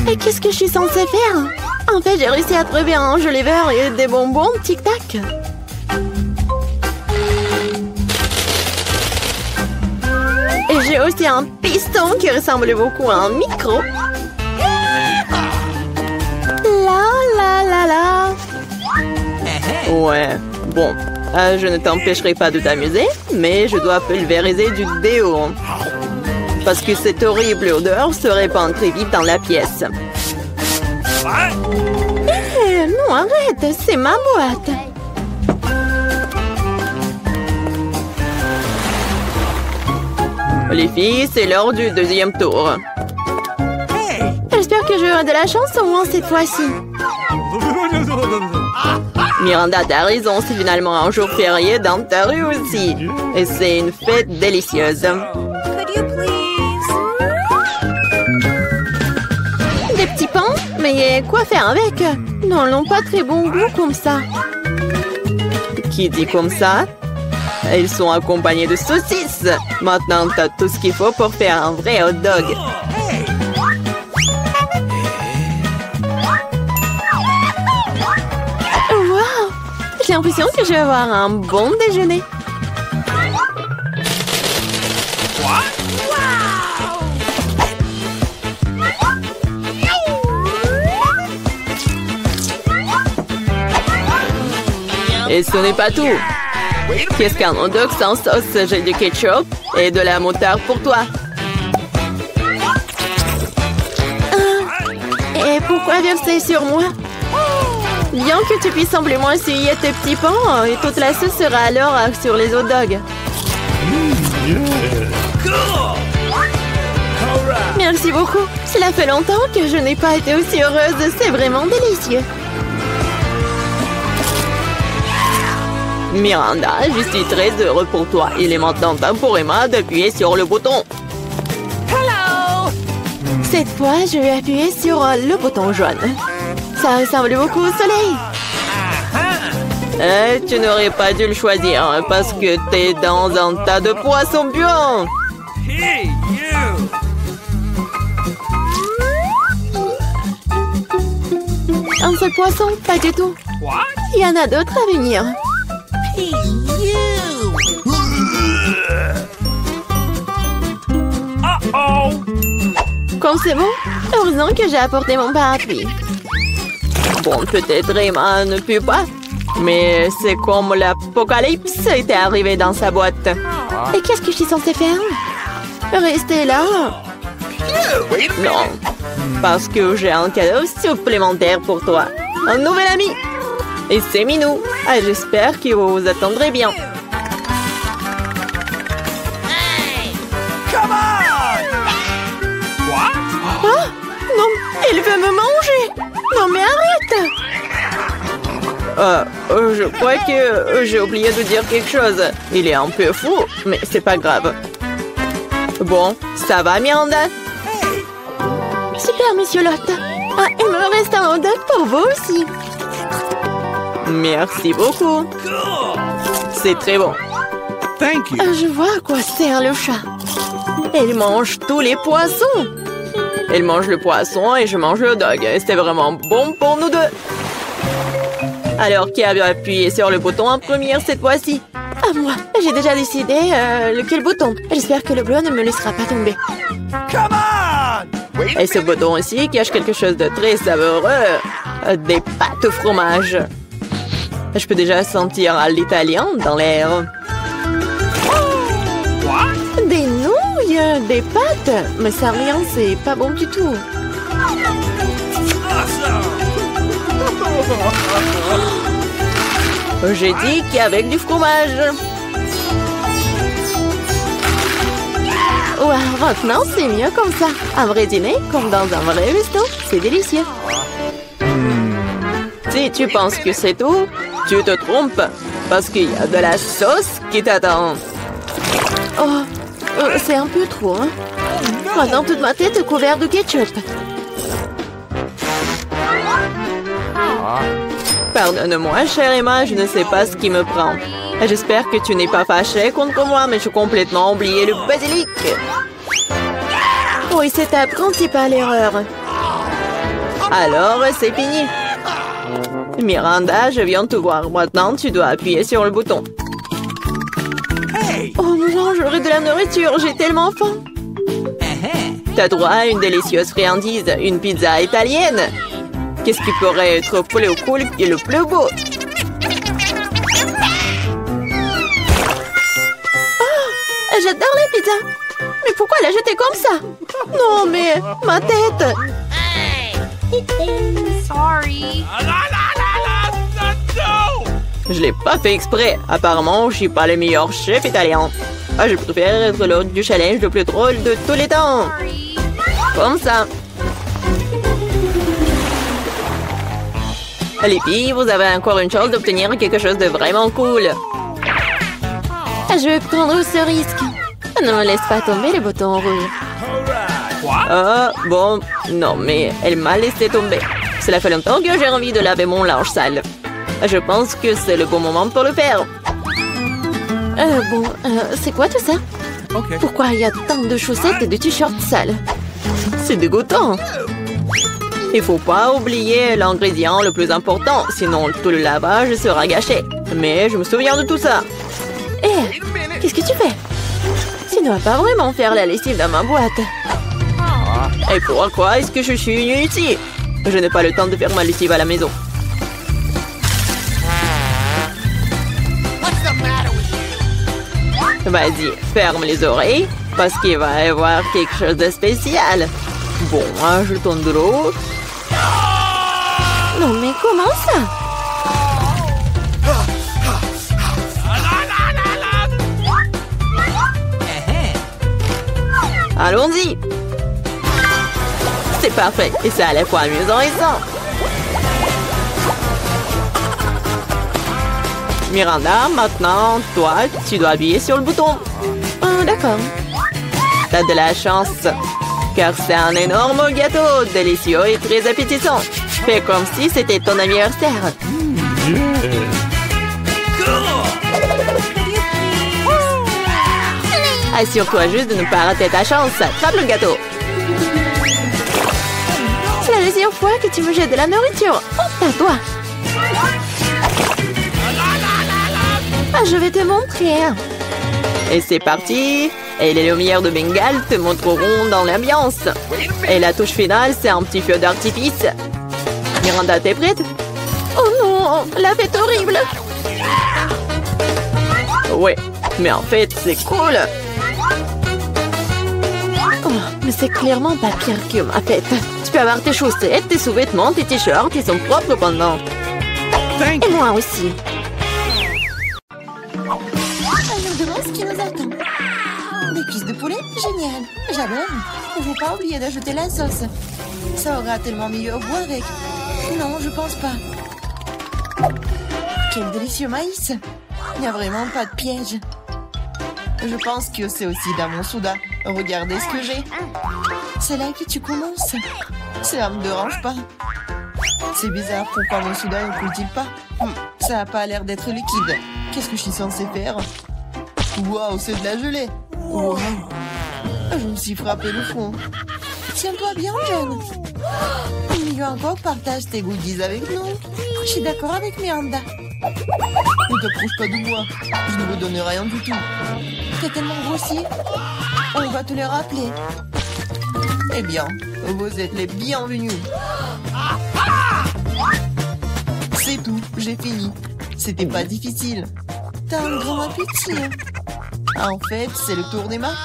Et qu'est-ce que je suis censée faire? En fait, j'ai réussi à trouver un joli verre et des bonbons tic-tac. Et j'ai aussi un piston qui ressemble beaucoup à un micro. La. Ouais, bon, je ne t'empêcherai pas de t'amuser, mais je dois pulvériser du déo. Parce que cette horrible odeur se répand très vite dans la pièce. Non, arrête, c'est ma boîte. Les filles, c'est l'heure du deuxième tour. J'espère que j'aurai de la chance au moins cette fois-ci. Miranda, t'as raison, c'est finalement un jour férié dans ta rue aussi. Et c'est une fête délicieuse. Des petits pains? Mais quoi faire avec? Non, ils n'ont pas très bon goût comme ça. Qui dit comme ça? Ils sont accompagnés de saucisses. Maintenant, t'as tout ce qu'il faut pour faire un vrai hot dog. Wow! J'ai l'impression que je vais avoir un bon déjeuner. Et ce n'est pas tout. Qu'est-ce qu'un hot dog sans sauce? J'ai du ketchup et de la moutarde pour toi. Et pourquoi verser sur moi? Bien que tu puisses simplement essuyer tes petits pains et toute la sauce sera alors sur les hot dogs. Merci beaucoup. Cela fait longtemps que je n'ai pas été aussi heureuse. C'est vraiment délicieux. Miranda, je suis très heureux pour toi. Il est maintenant temps pour Emma d'appuyer sur le bouton. Hello! Cette fois, je vais appuyer sur le bouton jaune. Ça ressemble beaucoup au soleil. Tu n'aurais pas dû le choisir parce que t'es dans un tas de poissons puants. Hey, you! Un seul poisson? Pas du tout. What? Il y en a d'autres à venir. Hey, you! Uh-oh! Comme c'est bon, heureusement que j'ai apporté mon parapluie. Bon, peut-être Emma ne pue pas, mais c'est comme l'apocalypse était arrivé dans sa boîte. Et qu'est-ce que je suis censée faire? Rester là? Non, parce que j'ai un cadeau supplémentaire pour toi. Un nouvel ami. Et c'est Minou. Ah, j'espère que vous vous attendrez bien. Come on! What? Oh, non, il veut me manger. Non, mais arrête. Je crois que j'ai oublié de dire quelque chose. Il est un peu fou, mais c'est pas grave. Bon, ça va, Miranda? Super, monsieur Lotte. Ah, il me reste un hot dog pour vous aussi. Merci beaucoup. C'est très bon. Thank you. Je vois à quoi sert le chat. Il mange tous les poissons. Il mange le poisson et je mange le dog. C'était vraiment bon pour nous deux. Alors, qui a appuyé sur le bouton en première cette fois-ci? Ah, moi. J'ai déjà décidé lequel bouton. J'espère que le bleu ne me laissera pas tomber. Come on! Wait. Et ce bouton aussi cache quelque chose de très savoureux. Des pâtes au fromage. Je peux déjà sentir l'italien dans l'air. What? Des nouilles, des pâtes. Mais ça rien, c'est pas bon du tout. Awesome! J'ai dit qu'avec du fromage. Ouais, maintenant c'est mieux comme ça. Un vrai dîner, comme dans un vrai resto. C'est délicieux. Si tu penses que c'est tout, tu te trompes. Parce qu'il y a de la sauce qui t'attend. Oh, c'est un peu trop, hein? Maintenant toute ma tête est couverte de ketchup. Pardonne-moi, chère Emma, je ne sais pas ce qui me prend. J'espère que tu n'es pas fâché contre moi, mais j'ai complètement oublié le basilic. Oui, c'est ta principale erreur. Alors, c'est fini. Miranda, je viens de te voir. Maintenant, tu dois appuyer sur le bouton. Oh non, j'aurai de la nourriture, j'ai tellement faim. T'as droit à une délicieuse friandise, une pizza italienne. Qu'est-ce qui pourrait être plus cool et le plus beau? Oh, j'adore la pizza. Mais pourquoi la jeter comme ça? Non, mais ma tête. Sorry. Je l'ai pas fait exprès. Apparemment, je suis pas le meilleur chef italien. Ah, je préfère être l'hôte du challenge le plus drôle de tous les temps. Sorry. Comme ça. Les filles, vous avez encore une chance d'obtenir quelque chose de vraiment cool. Je vais prendre ce risque. Ne me laisse pas tomber le bouton rouge. Ah, bon, non, mais elle m'a laissé tomber. Cela fait longtemps que j'ai envie de laver mon linge sale. Je pense que c'est le bon moment pour le faire. C'est quoi tout ça? Pourquoi il y a tant de chaussettes et de t-shirts sales? C'est dégoûtant. Il faut pas oublier l'ingrédient le plus important, sinon tout le lavage sera gâché. Mais je me souviens de tout ça. Hé, qu'est-ce que tu fais? Tu ne vas pas vraiment faire la lessive dans ma boîte. Et pourquoi est-ce que je suis venue ici? Je n'ai pas le temps de faire ma lessive à la maison. Vas-y, ferme les oreilles, parce qu'il va y avoir quelque chose de spécial. Bon, je tourne de l'autre. Non, mais comment ça? Allons-y. C'est parfait, et c'est à la fois amusant et sain. Miranda, maintenant, toi, tu dois appuyer sur le bouton. Oh, d'accord. T'as de la chance, car c'est un énorme gâteau, délicieux et très appétissant. Fais comme si c'était ton anniversaire. Assure-toi juste de ne pas rater ta chance. Attrape le gâteau. C'est la deuxième fois que tu me jettes de la nourriture. Oh, à toi. Ah, je vais te montrer. Et c'est parti. Et les lumières de Bengale te montreront dans l'ambiance. Et la touche finale, c'est un petit feu d'artifice. Miranda, t'es prête? Oh non, la fête horrible. Ouais, mais en fait, c'est cool. Oh, mais c'est clairement pas pire que ma fête. Tu peux avoir tes chaussettes, tes sous-vêtements, tes t-shirts, ils sont propres pendant. Et moi aussi. Je me demande ce qui nous attend. Des cuisses de poulet? Génial. J'adore. Il ne faut pas oublier d'ajouter la sauce. Ça aura tellement mieux au goût avec. Non, je pense pas. Quel délicieux maïs. Il n'y a vraiment pas de piège. Je pense que c'est aussi dans mon soda. Regardez ce que j'ai. C'est là que tu commences. Ça me dérange pas. C'est bizarre, pourquoi mon soda ne coule-t-il pas? Ça n'a pas l'air d'être liquide. Qu'est-ce que je suis censée faire? Waouh, c'est de la gelée. Wow. Je me suis frappé le front. Tiens-toi bien, John. Mieux encore, partage tes goodies avec nous. Je suis d'accord avec Miranda. Ne t'approche pas de moi. Je ne vous donne rien du tout. T'es tellement grossier. On va te le rappeler. Eh bien, vous êtes les bienvenus. C'est tout, j'ai fini. C'était pas difficile. T'as un grand appétit. En fait, c'est le tour des mains.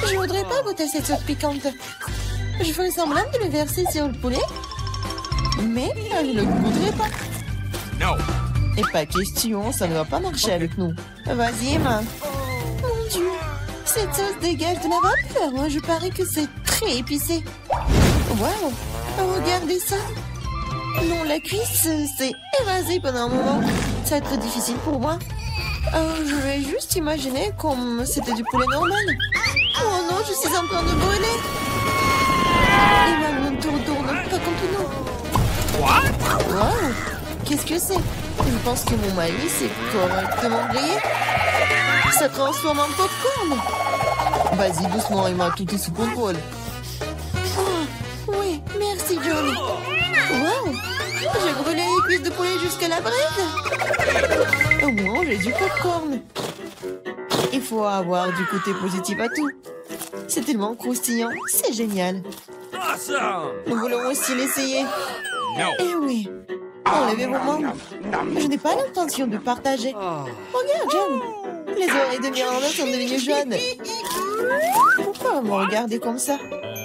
Je voudrais pas goûter cette sauce piquante. Je ferais semblant de le verser sur le poulet. Mais je ne le goûterai pas. No. Et pas question, ça ne va pas marcher avec nous. Vas-y, Emma. Mon Dieu, cette sauce dégage de la vapeur. Je parie que c'est très épicé. Waouh, regardez ça. Non, la cuisse s'est évasée pendant un moment. Ça va être difficile pour moi. Je vais juste imaginer comme c'était du poulet normal. Oh non, je suis en train de brûler. Emma, ne te retourne pas contre nous. What? Wow. Qu'est-ce que c'est? Je pense que mon maïs est correctement grillé. Ça transforme en popcorn. Vas-y, doucement, Emma, tout est sous contrôle. Oh, oui, merci, John. Wow, j'ai brûlé les cuisses de poulet jusqu'à la braise. Au moins, j'ai du popcorn. Il faut avoir du côté positif à tout. C'est tellement croustillant, c'est génial. Awesome! Nous voulons aussi l'essayer. No. Eh oui, enlevez vos mains. Je n'ai pas l'intention de partager. Regarde, John. Les oreilles de Miranda sont devenues jaunes. Pourquoi vous me regardez comme ça?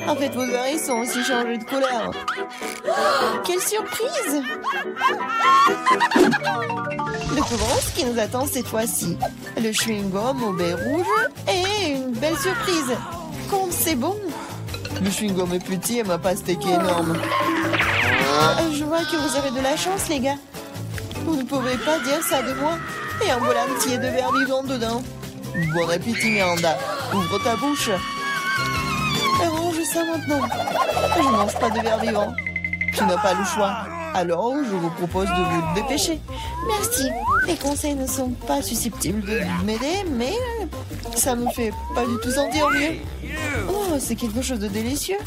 En fait, vos oreilles sont aussi changées de couleur. Quelle surprise! Découvrons ce qui nous attend cette fois-ci. Le chewing-gum au baie rouge et une belle surprise. Comme c'est bon! Le chewing-gum est petit et ma pastèque est énorme. Je vois que vous avez de la chance, les gars. Vous ne pouvez pas dire ça de moi. Et un bol entier de verre vivant dedans. Bon appétit, Miranda. Ouvre ta bouche. Range ça maintenant. Je ne mange pas de verre vivant. Tu n'as pas le choix. Alors, je vous propose de vous dépêcher. Merci. Les conseils ne sont pas susceptibles de m'aider, mais ça me fait pas du tout sentir mieux. Oh, c'est quelque chose de délicieux.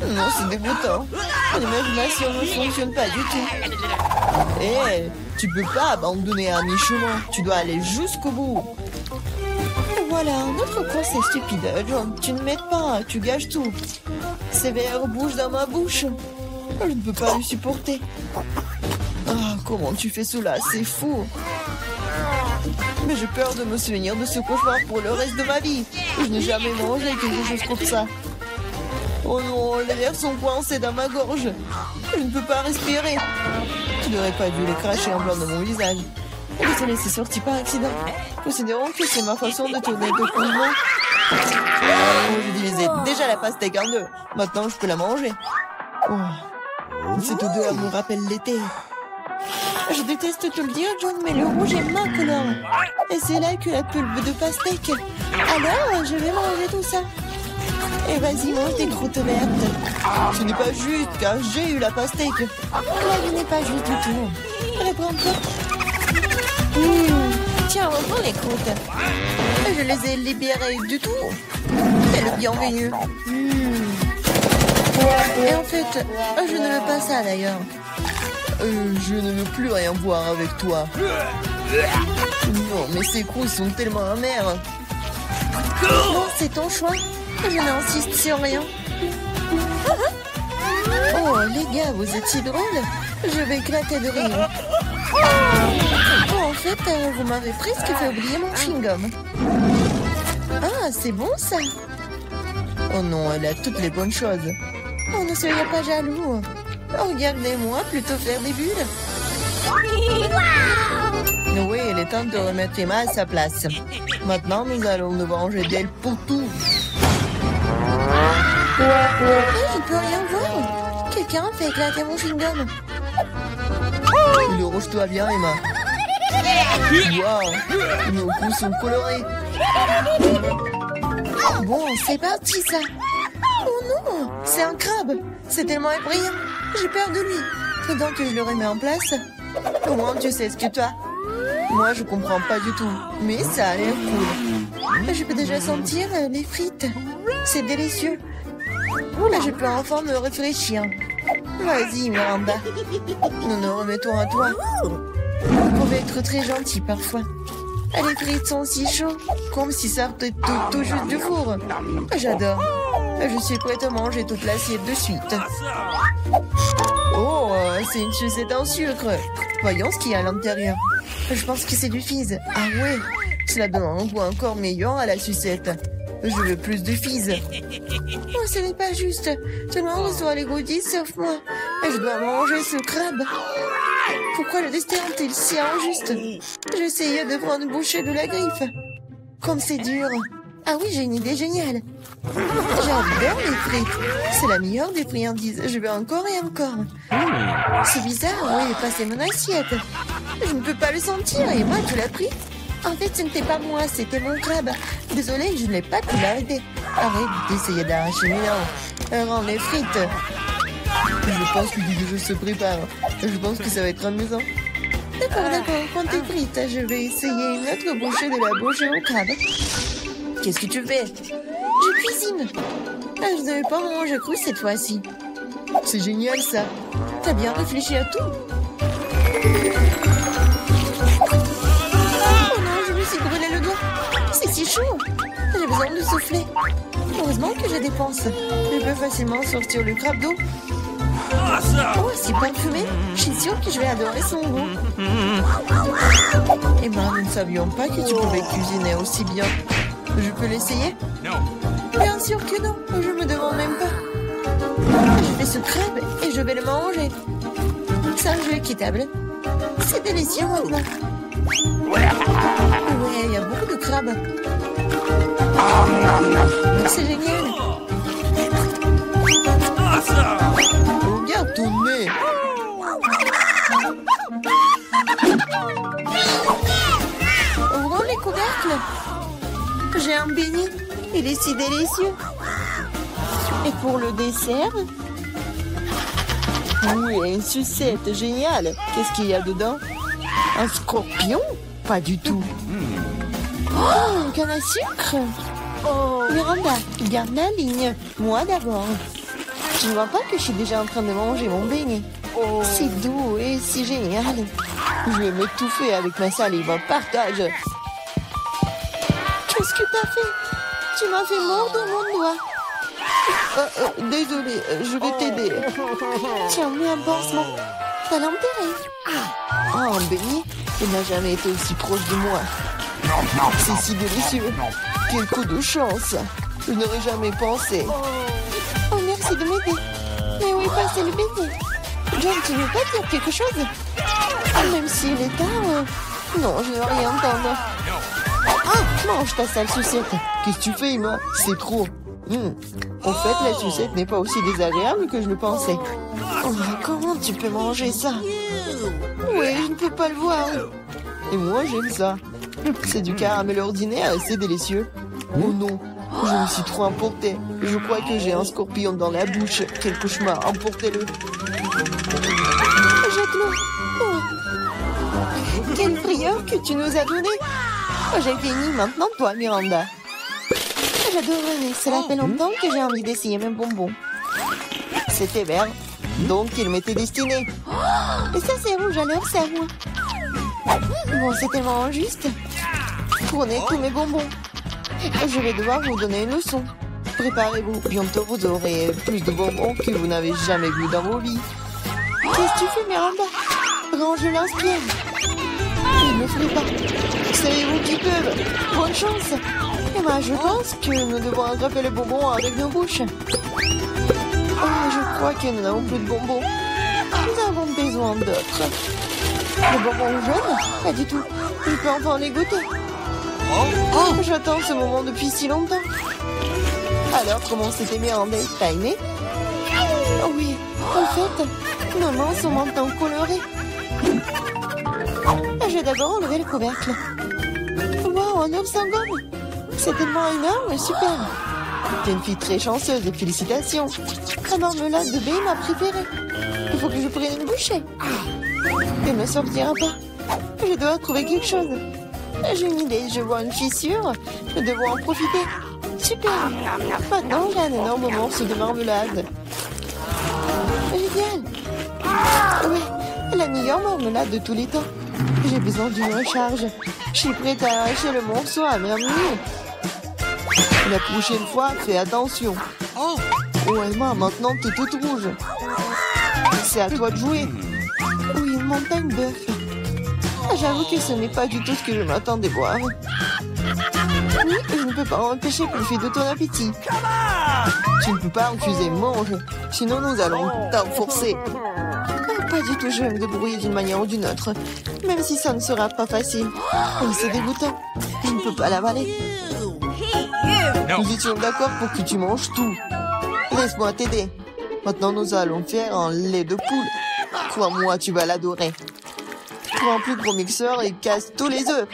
Non, c'est dégoûtant. Mon imagination ne fonctionne pas du tout. Eh, tu peux pas abandonner à mi-chemin. Tu dois aller jusqu'au bout. Voilà, un autre conseil stupide. John, tu ne m'aides pas, tu gâches tout. Ces verres bougent dans ma bouche. Je ne peux pas le supporter. Ah, comment tu fais cela? C'est fou. Mais j'ai peur de me souvenir de ce cauchemar pour le reste de ma vie. Je n'ai jamais mangé quelque chose comme ça. Oh non, les verres sont coincés dans ma gorge. Je ne peux pas respirer. Tu n'aurais pas dû les cracher en blanc dans mon visage. Désolé, c'est sorti par accident. Considérons que c'est ma façon de tourner le condiment. Oh, je divisais déjà la pastèque en deux. Maintenant, je peux la manger. Oh, cette odeur me rappelle l'été. Je déteste te le dire, John, mais le rouge est ma couleur. Et c'est là que la pulpe de pastèque. Alors, je vais manger tout ça. Et vas-y, mange des croûtes vertes. Ce n'est pas juste, car j'ai eu la pastèque. La vie n'est pas juste du tout. Reprends-toi. Tiens, reprends les croûtes. Je les ai libérées du tout. C'est le bienvenu. Et en fait, je ne veux pas ça d'ailleurs. Je ne veux plus rien voir avec toi. Non, mais ces croûtes sont tellement amères. Non, c'est ton choix. Je n'insiste sur rien. Oh, les gars, vous êtes si drôles. Je vais éclater de rire. Oh, en fait, vous m'avez presque fait oublier mon chewing-gum. Ah, c'est bon ça. Oh non, elle a toutes les bonnes choses. Oh, ne soyez pas jaloux. Regardez-moi plutôt faire des bulles. Oui, il est temps de remettre Emma à sa place. Maintenant, nous allons nous venger d'elle pour tout. Je ne peux rien voir. Quelqu'un fait éclater mon chewing-gum. Le rouge-toi bien, Emma. Wow, nos coups sont colorés. Bon, c'est parti, ça. Oh non, c'est un crabe. C'est tellement effrayant. J'ai peur de lui. Donc, je le remets en place. Au moins, tu sais ce que tu as. Moi, je comprends pas du tout. Mais ça a l'air cool. Je peux déjà sentir les frites. C'est délicieux. Je peux enfin me réfléchir. Vas-y, Miranda. Nous nous remettons à toi. Vous pouvez être très gentil parfois. Les frites sont si chaudes, comme si ça sortait tout juste du four. J'adore. Je suis prête à manger toute l'assiette de suite. Oh, c'est une sucette en sucre. Voyons ce qu'il y a à l'intérieur. Je pense que c'est du fizz. Ah ouais, cela donne un goût encore meilleur à la sucette. Je veux plus de fizz. Oh, ce n'est pas juste. Tout le monde reçoit les goodies sauf moi. Je dois manger ce crabe. Pourquoi le destin est-il si injuste? J'essayais de prendre une bouchée de la griffe. Comme c'est dur. Ah oui, j'ai une idée géniale. J'adore les frites. C'est la meilleure des friandises. Je veux encore et encore. C'est bizarre, où est passé mon assiette? Je ne peux pas le sentir. Et moi, tu l'as pris? En fait, ce n'était pas moi, c'était mon crabe. Désolée, je n'ai pas pu l'arrêter. Arrête d'essayer d'arracher mes dents. Rends les frites. Je pense que quelque chose se prépare. Je pense que ça va être amusant. D'accord. Quand t'es frites, je vais essayer une autre bouchée de la bouche au crabe. Qu'est-ce que tu fais? Je cuisine. Ah, je ne devais pas manger cru cette fois-ci. C'est génial, ça. T'as bien réfléchi à tout. Oh non, je me suis brûlé le doigt. C'est si chaud. J'ai besoin de souffler. Heureusement que j'ai des pinces. Je peux facilement sortir le crabe d'eau. Awesome! Oh, c'est parfumé. Je suis sûre que je vais adorer son goût. Eh ben, nous ne savions pas que tu pouvais cuisiner aussi bien. Je peux l'essayer? No. Bien sûr que non. Je me demande même pas. Je fais ce crabe et je vais le manger. C'est un jeu équitable. C'est délicieux maintenant. Ouais, il y a beaucoup de crabes. C'est génial. Awesome! Regarde ton nez. Ouvrons les couvercles. J'ai un beignet. Il est si délicieux. Et pour le dessert? Oui, une sucette, génial. Qu'est-ce qu'il y a dedans? Un scorpion? Pas du tout. Oh, une canne à sucre. Oh, Miranda, garde la ligne. Moi d'abord. Tu ne vois pas que je suis déjà en train de manger mon beignet? C'est doux et si génial. Je vais m'étouffer avec ma salive. Partage. Qu'est-ce que t'as fait? Tu m'as fait mordre mon doigt. Désolé, je vais t'aider. Tiens, mets un pansement. T'as l'enterrer. Oh, un beignet. Il n'a jamais été aussi proche de moi. C'est si délicieux. Quel coup de chance. Je n'aurais jamais pensé. Oh, merci de m'aider. Mais où est passé le beignet? John, tu ne veux pas dire quelque chose? Même s'il est tard. Non, je ne veux rien entendre. Ah, mange ta sale sucette. Qu'est-ce que tu fais, Emma? C'est trop. En fait, la sucette n'est pas aussi désagréable que je le pensais. Oh, comment tu peux manger ça? Oui, je ne peux pas le voir. Et moi, j'aime ça. C'est du caramel ordinaire et c'est délicieux. Oh non, je me suis trop emportée. Je crois que j'ai un scorpion dans la bouche. Quel cauchemar, emportez-le. Jette-le. Oh. Quelle frayeur que tu nous as donné. Oh, j'ai fini, maintenant toi, Miranda. J'adorerais, cela fait longtemps que j'ai envie d'essayer mes bonbons. C'était vert, donc il m'était destiné. Et ça c'est rouge, alors c'est à moi. Bon, c'est tellement injuste. Prenez tous mes bonbons. Je vais devoir vous donner une leçon. Préparez-vous, bientôt vous aurez plus de bonbons que vous n'avez jamais vu dans vos vies. Qu'est-ce que tu fais, Miranda? Range l'inspire. Il ne ferait pas. Savez-vous qui peuvent? Bonne chance. Et moi, je pense que nous devons attraper les bonbons avec nos bouches. Oh, je crois que nous n'avons plus de bonbons. Nous avons besoin d'autres. Les bonbons jaunes? Pas du tout. Je peux enfin les goûter. Oh, j'attends ce moment depuis si longtemps. Alors, comment c'était Miranda? T'as aimé? Oh oui, en fait, nos mains sont maintenant colorées. Je vais d'abord enlever le couvercle. Wow, un œuf sans gomme. C'est tellement énorme, super. T'es une fille très chanceuse et félicitations. La marmelade de baie est ma préférée. Il faut que je prenne une bouchée. Elle ne sortira pas. Je dois trouver quelque chose. J'ai une idée, je vois une fissure. Nous devons en profiter. Super. Maintenant, j'ai un énorme morceau de marmelade. Génial. Oui, la meilleure marmelade de tous les temps. J'ai besoin d'une recharge. Je suis prête à arracher le morceau à mes amis. La prochaine fois, fais attention. Oh, Emma, maintenant t'es toute rouge. C'est à toi de jouer. Oui, une montagne d'œufs. J'avoue que ce n'est pas du tout ce que je m'attendais voir. Oui, je ne peux pas empêcher profiter de ton appétit. Tu ne peux pas refuser, mange. Sinon, nous allons t'enforcer. Pas du tout, je vais me débrouiller d'une manière ou d'une autre. Même si ça ne sera pas facile. Oh, c'est dégoûtant. Je ne peux pas l'avaler. Nous étions d'accord pour que tu manges tout. Laisse-moi t'aider. Maintenant, nous allons faire un lait de poule. Crois-moi, tu vas l'adorer. Prends un plus gros mixeur et casse tous les œufs.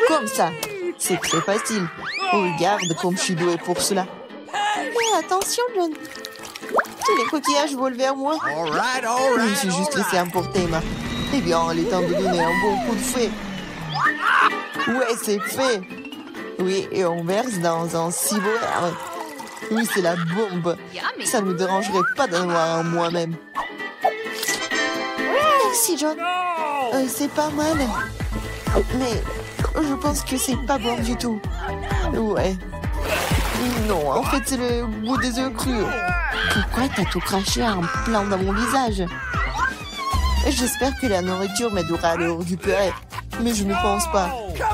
Comme ça. C'est très facile. Regarde comme je suis douée pour cela. Mais attention, John. Tous les coquillages volent vers moi. All right, Je me suis juste laissé emporter, Emma. Eh bien, il est temps de donner un bon coup de fouet. Ouais, c'est fait. Oui, et on verse dans un ciboire. Oui, c'est la bombe. Ça ne me dérangerait pas d'en avoir un moi-même. Merci, John. C'est pas mal. Mais je pense que c'est pas bon du tout. Ouais. Non, en fait, c'est le goût des œufs crus. Pourquoi t'as tout craché en plein dans mon visage? J'espère que la nourriture m'aidera à le récupérer. Mais je ne pense pas.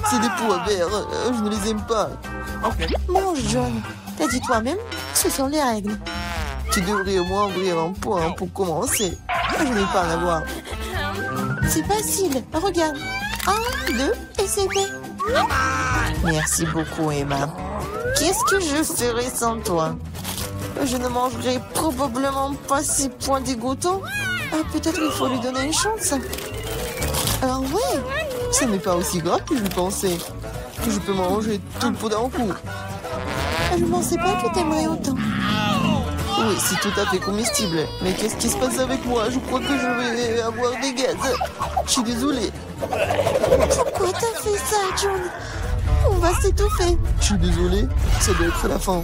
C'est des pois verts. Je ne les aime pas. Mange, John. T'as dit toi-même, ce sont les règles. Tu devrais au moins ouvrir un point pour commencer. Je n'ai pas à en avoir. C'est facile. Regarde. 1, 2, et c'est fait. Merci beaucoup, Emma. Qu'est-ce que je ferais sans toi? Je ne mangerai probablement pas ces points dégoûtants. Peut-être il faut lui donner une chance. Ah ouais, ce n'est pas aussi grave que je pensais. Je peux manger tout le pot d'un coup. Je ne pensais pas que t'aimerais autant. Oui, c'est tout à fait comestible. Mais qu'est-ce qui se passe avec moi? Je crois que je vais avoir des gaz. Je suis désolée. Pourquoi t'as fait ça, John? On va s'étouffer. Je suis désolée. Ça doit être la fin.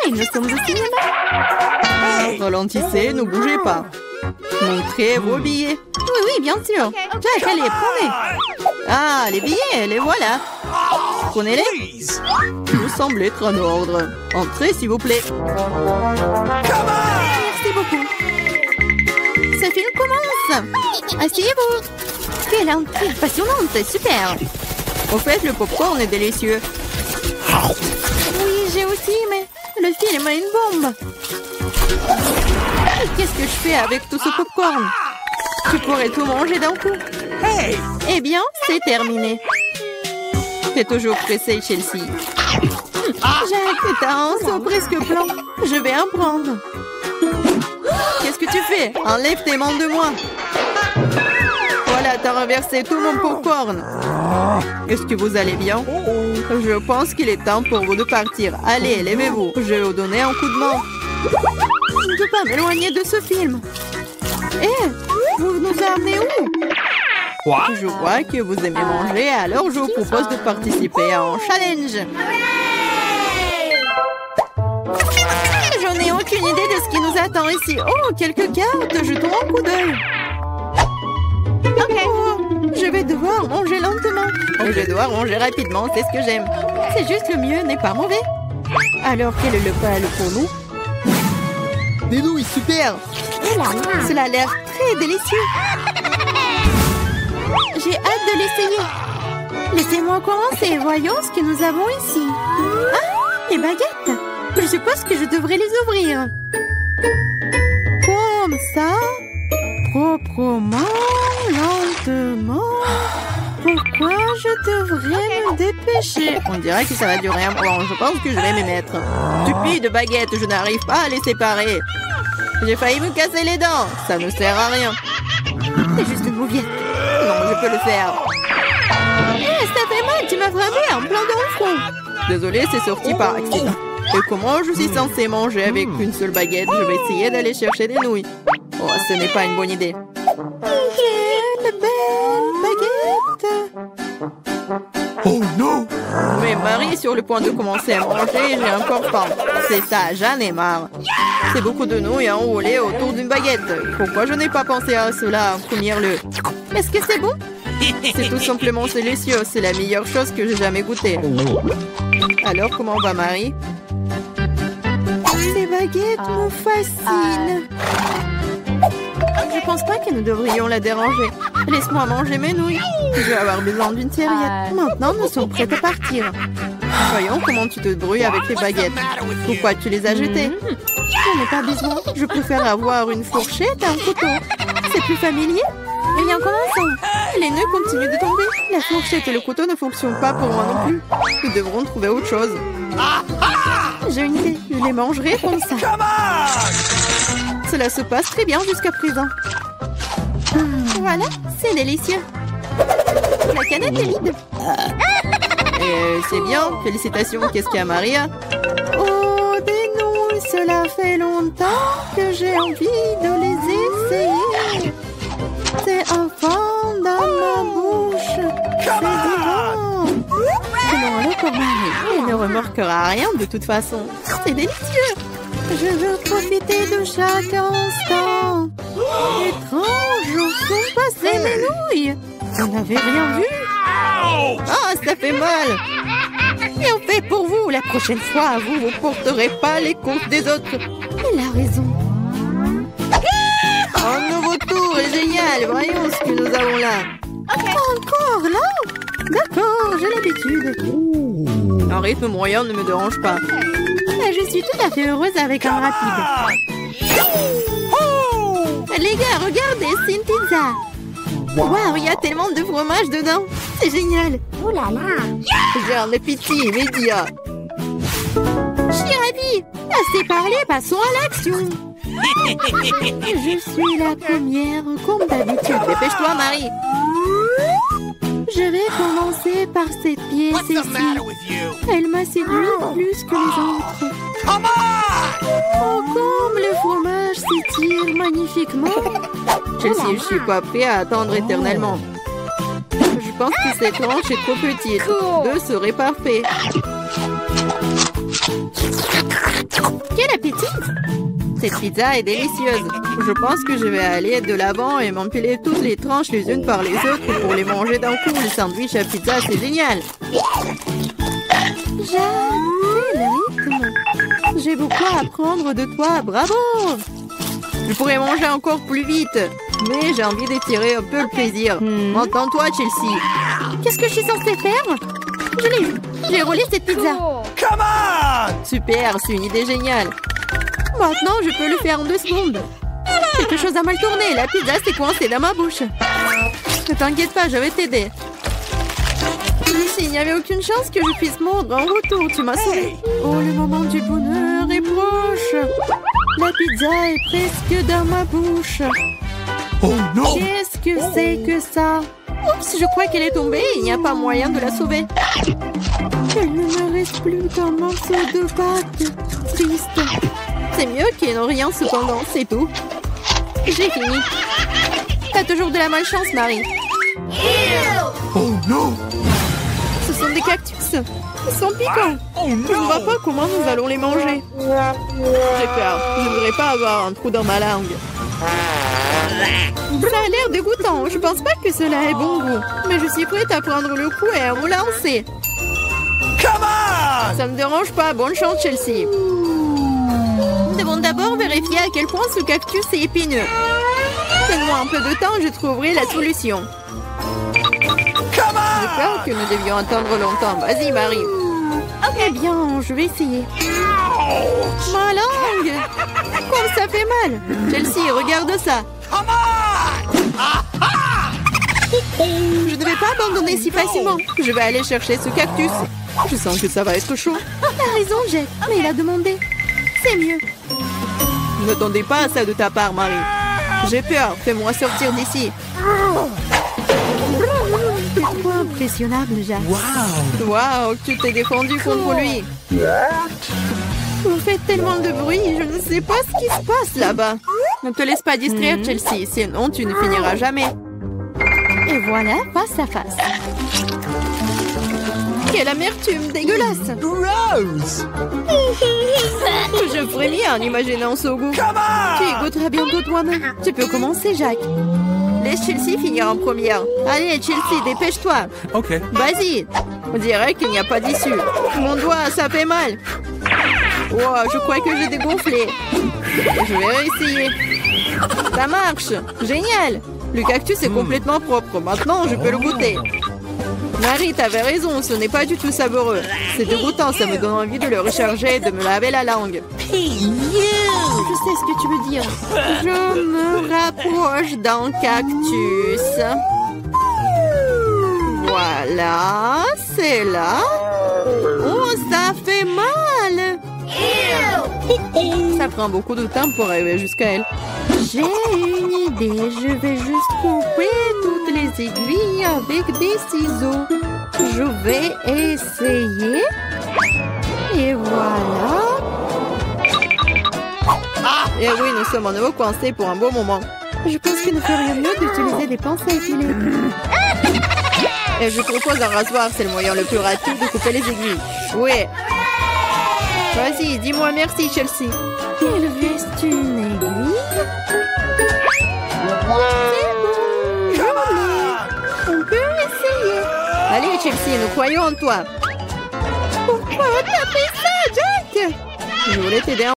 Nous sommes au cinéma. Ralentissez, ne bougez pas. Montrez vos billets. Oui, bien sûr. Jack, allez, prenez. Ah, les billets, les voilà. Prenez-les. Vous semblez être en ordre. Entrez, s'il vous plaît. Merci beaucoup. Ce film commence. Asseyez-vous. Quelle intrigue passionnante, super. Au fait, le popcorn est délicieux. Oui, j'ai aussi, mais le film a une bombe. Qu'est-ce que je fais avec tout ce popcorn? Tu pourrais tout manger d'un coup. Eh bien, c'est terminé. T'es toujours pressé, Chelsea. Jack, t'as un seau presque blanc. Je vais en prendre. Qu'est-ce que tu fais? Enlève tes mains de moi. Voilà, t'as renversé tout mon popcorn. Est-ce que vous allez bien? Je pense qu'il est temps pour vous de partir. Allez, levez-vous. Je vais vous donner un coup de main. Je ne peux pas m'éloigner de ce film. Vous nous amenez où? Je vois que vous aimez manger, alors je vous propose de participer à un challenge. J'en ai aucune idée de ce qui nous attend ici. Oh, quelques cartes, jetons un coup d'œil. Je vais devoir manger lentement. Je dois manger rapidement, c'est ce que j'aime. C'est juste le mieux, n'est pas mauvais. Alors, quel est le plat pour nous? Des nouilles, super. Cela a l'air très délicieux. J'ai hâte de l'essayer. Laissez-moi commencer. Voyons ce que nous avons ici. Ah, les baguettes. Je suppose que je devrais les ouvrir. Comme ça. Proprement, lentement. Pourquoi je devrais me dépêcher? On dirait que ça va durer un moment. Je pense que je vais m'y mettre. Stupide baguette, je n'arrive pas à les séparer. J'ai failli me casser les dents. Ça ne sert à rien. C'est juste une mouviette. Non, je peux le faire. Ça fait mal, tu m'as frappé en plein dans le front. Désolée, c'est sorti par accident. Et comment je suis censée manger avec une seule baguette? Je vais essayer d'aller chercher des nouilles. Oh, ce n'est pas une bonne idée. Quelle belle baguette! Oh non! Mais Marie est sur le point de commencer à manger et j'ai encore faim. C'est ça, j'en ai marre. C'est beaucoup de nouilles enroulées autour d'une baguette. Pourquoi je n'ai pas pensé à cela en premier lieu? Est-ce que c'est bon? C'est tout simplement délicieux. C'est la meilleure chose que j'ai jamais goûtée. Alors, comment va Marie? Ces baguettes me fascinent. Je pense pas que nous devrions la déranger. Laisse-moi manger mes nouilles. Je vais avoir besoin d'une serviette. Maintenant, nous sommes prêts à partir. Voyons comment tu te débrouilles avec les baguettes. Pourquoi tu les as jetées? J'en ai pas besoin. Je préfère avoir une fourchette et un couteau. C'est plus familier. Eh bien, commençons. Les nœuds continuent de tomber. La fourchette et le couteau ne fonctionnent pas pour moi non plus. Nous devrons trouver autre chose. J'ai une idée. Je les mangerai comme ça. Cela se passe très bien jusqu'à présent. Voilà, c'est délicieux. La canette est vide. C'est bien. Félicitations. Qu'est-ce qu'il y a, Maria? Oh, des nouilles. Cela fait longtemps que j'ai envie de les essayer. C'est un pour Marie. Elle ne remarquera rien de toute façon. C'est délicieux. Je veux profiter de chaque instant. Étrange, où sont passées mes nouilles? Vous n'avez rien vu? Ah, ça fait mal. Bien fait pour vous. La prochaine fois, vous ne porterez pas les courses des autres. Elle a raison. Un nouveau tour est génial. Voyons ce que nous avons là. Encore là? D'accord, j'ai l'habitude. Un rythme moyen ne me dérange pas. Mais je suis tout à fait heureuse avec un rapide. Les gars, regardez, c'est une pizza. Waouh, il y a tellement de fromage dedans. C'est génial. Oh là là. J'ai un appétit immédiat. Je suis ravie. Assez parlé, passons à l'action. Je suis la première, comme d'habitude. Dépêche-toi, Marie. Je vais commencer par cette pièce ici. Elle m'a séduit plus que les autres. Oh, comme le fromage s'étire magnifiquement. Chelsea, je suis pas prêt à attendre éternellement. Je pense que cette tranche est trop petite. 2 serait parfait. Quel appétit! Cette pizza est délicieuse. Je pense que je vais aller de l'avant et m'empiler toutes les tranches les unes par les autres pour les manger d'un coup. Le sandwich à pizza, c'est génial. Quel rythme! J'ai beaucoup à apprendre de toi. Bravo! Je pourrais manger encore plus vite, mais j'ai envie d'étirer un peu le plaisir. Entends-toi, Chelsea. Qu'est-ce que je suis censée faire? Je l'ai eu. J'ai roulé cette pizza. Come on! Super, c'est une idée géniale. Maintenant, je peux le faire en 2 secondes. Quelque chose a mal tourné. La pizza s'est coincée dans ma bouche. Ne t'inquiète pas, je vais t'aider. Il n'y avait aucune chance que je puisse mordre en retour. Tu m'as sauvé. Oh, le moment du bonheur est proche. La pizza est presque dans ma bouche. Oh non! Qu'est-ce que c'est que ça? Oups, je crois qu'elle est tombée. Il n'y a pas moyen de la sauver. Il ne me reste plus qu'un morceau de pâte. Triste. C'est mieux qu'il n'y ait rien cependant, c'est tout. J'ai fini. T'as toujours de la malchance, Marie. Oh non! Ce sont des cactus. Ils sont piquants. Oh Je ne vois pas comment nous allons les manger. J'ai peur. Je ne voudrais pas avoir un trou dans ma langue. Ça a l'air dégoûtant. Je pense pas que cela ait bon goût. Mais je suis prête à prendre le coup et à me lancer. Come on! Ça me dérange pas. Bonne chance, Chelsea. Nous devons d'abord vérifier à quel point ce cactus est épineux. Donne-moi un peu de temps, je trouverai la solution. Come on! J'ai peur que nous devions attendre longtemps. Vas-y, Marie. Eh bien, je vais essayer. Ma langue! Comme ça fait mal! Chelsea, regarde ça! Je ne vais pas abandonner si facilement. Je vais aller chercher ce cactus. Je sens que ça va être chaud. T'as raison, Jack. Mais il a demandé. C'est mieux. Ne m'attendais pas à ça de ta part, Marie. J'ai peur. Fais-moi sortir d'ici. C'est trop impressionnable, Jack. Waouh, tu t'es défendu contre lui. Vous faites tellement de bruit, je ne sais pas ce qui se passe là-bas. Ne te laisse pas distraire, Chelsea, sinon tu ne finiras jamais. Et voilà, face à face. Quelle amertume dégueulasse. Gross! Je frémis en imaginant ce goût. Come on! Tu y goûteras bientôt toi-même. Tu peux commencer, Jack. Laisse Chelsea finir en première. Allez, Chelsea, dépêche-toi. Ok. Vas-y. On dirait qu'il n'y a pas d'issue. Mon doigt, ça fait mal. Wow, je crois que j'ai dégonflé. Je vais réessayer. Ça marche. Génial. Le cactus est complètement propre. Maintenant, je peux le goûter. Marie, t'avais raison. Ce n'est pas du tout savoureux. C'est dégoûtant. Ça me donne envie de le recharger et de me laver la langue. Je sais ce que tu veux dire. Je me rapproche d'un cactus. Voilà, c'est là. Oh, ça fait mal. Ça prend beaucoup de temps pour arriver jusqu'à elle. J'ai une idée. Je vais juste couper toutes les aiguilles avec des ciseaux. Je vais essayer. Et voilà. Et oui, nous sommes à nouveau coincés pour un beau moment. Je pense qu'il nous ferait mieux d'utiliser des pinces à épiler. Et je propose un rasoir, c'est le moyen le plus rapide de couper les aiguilles. Oui. Vas-y, dis-moi merci, Chelsea. Il reste une aiguille. C'est bon, on peut essayer. Allez, Chelsea, nous croyons en toi. Pourquoi t'as fait ça, Jack? Je voulais t'aider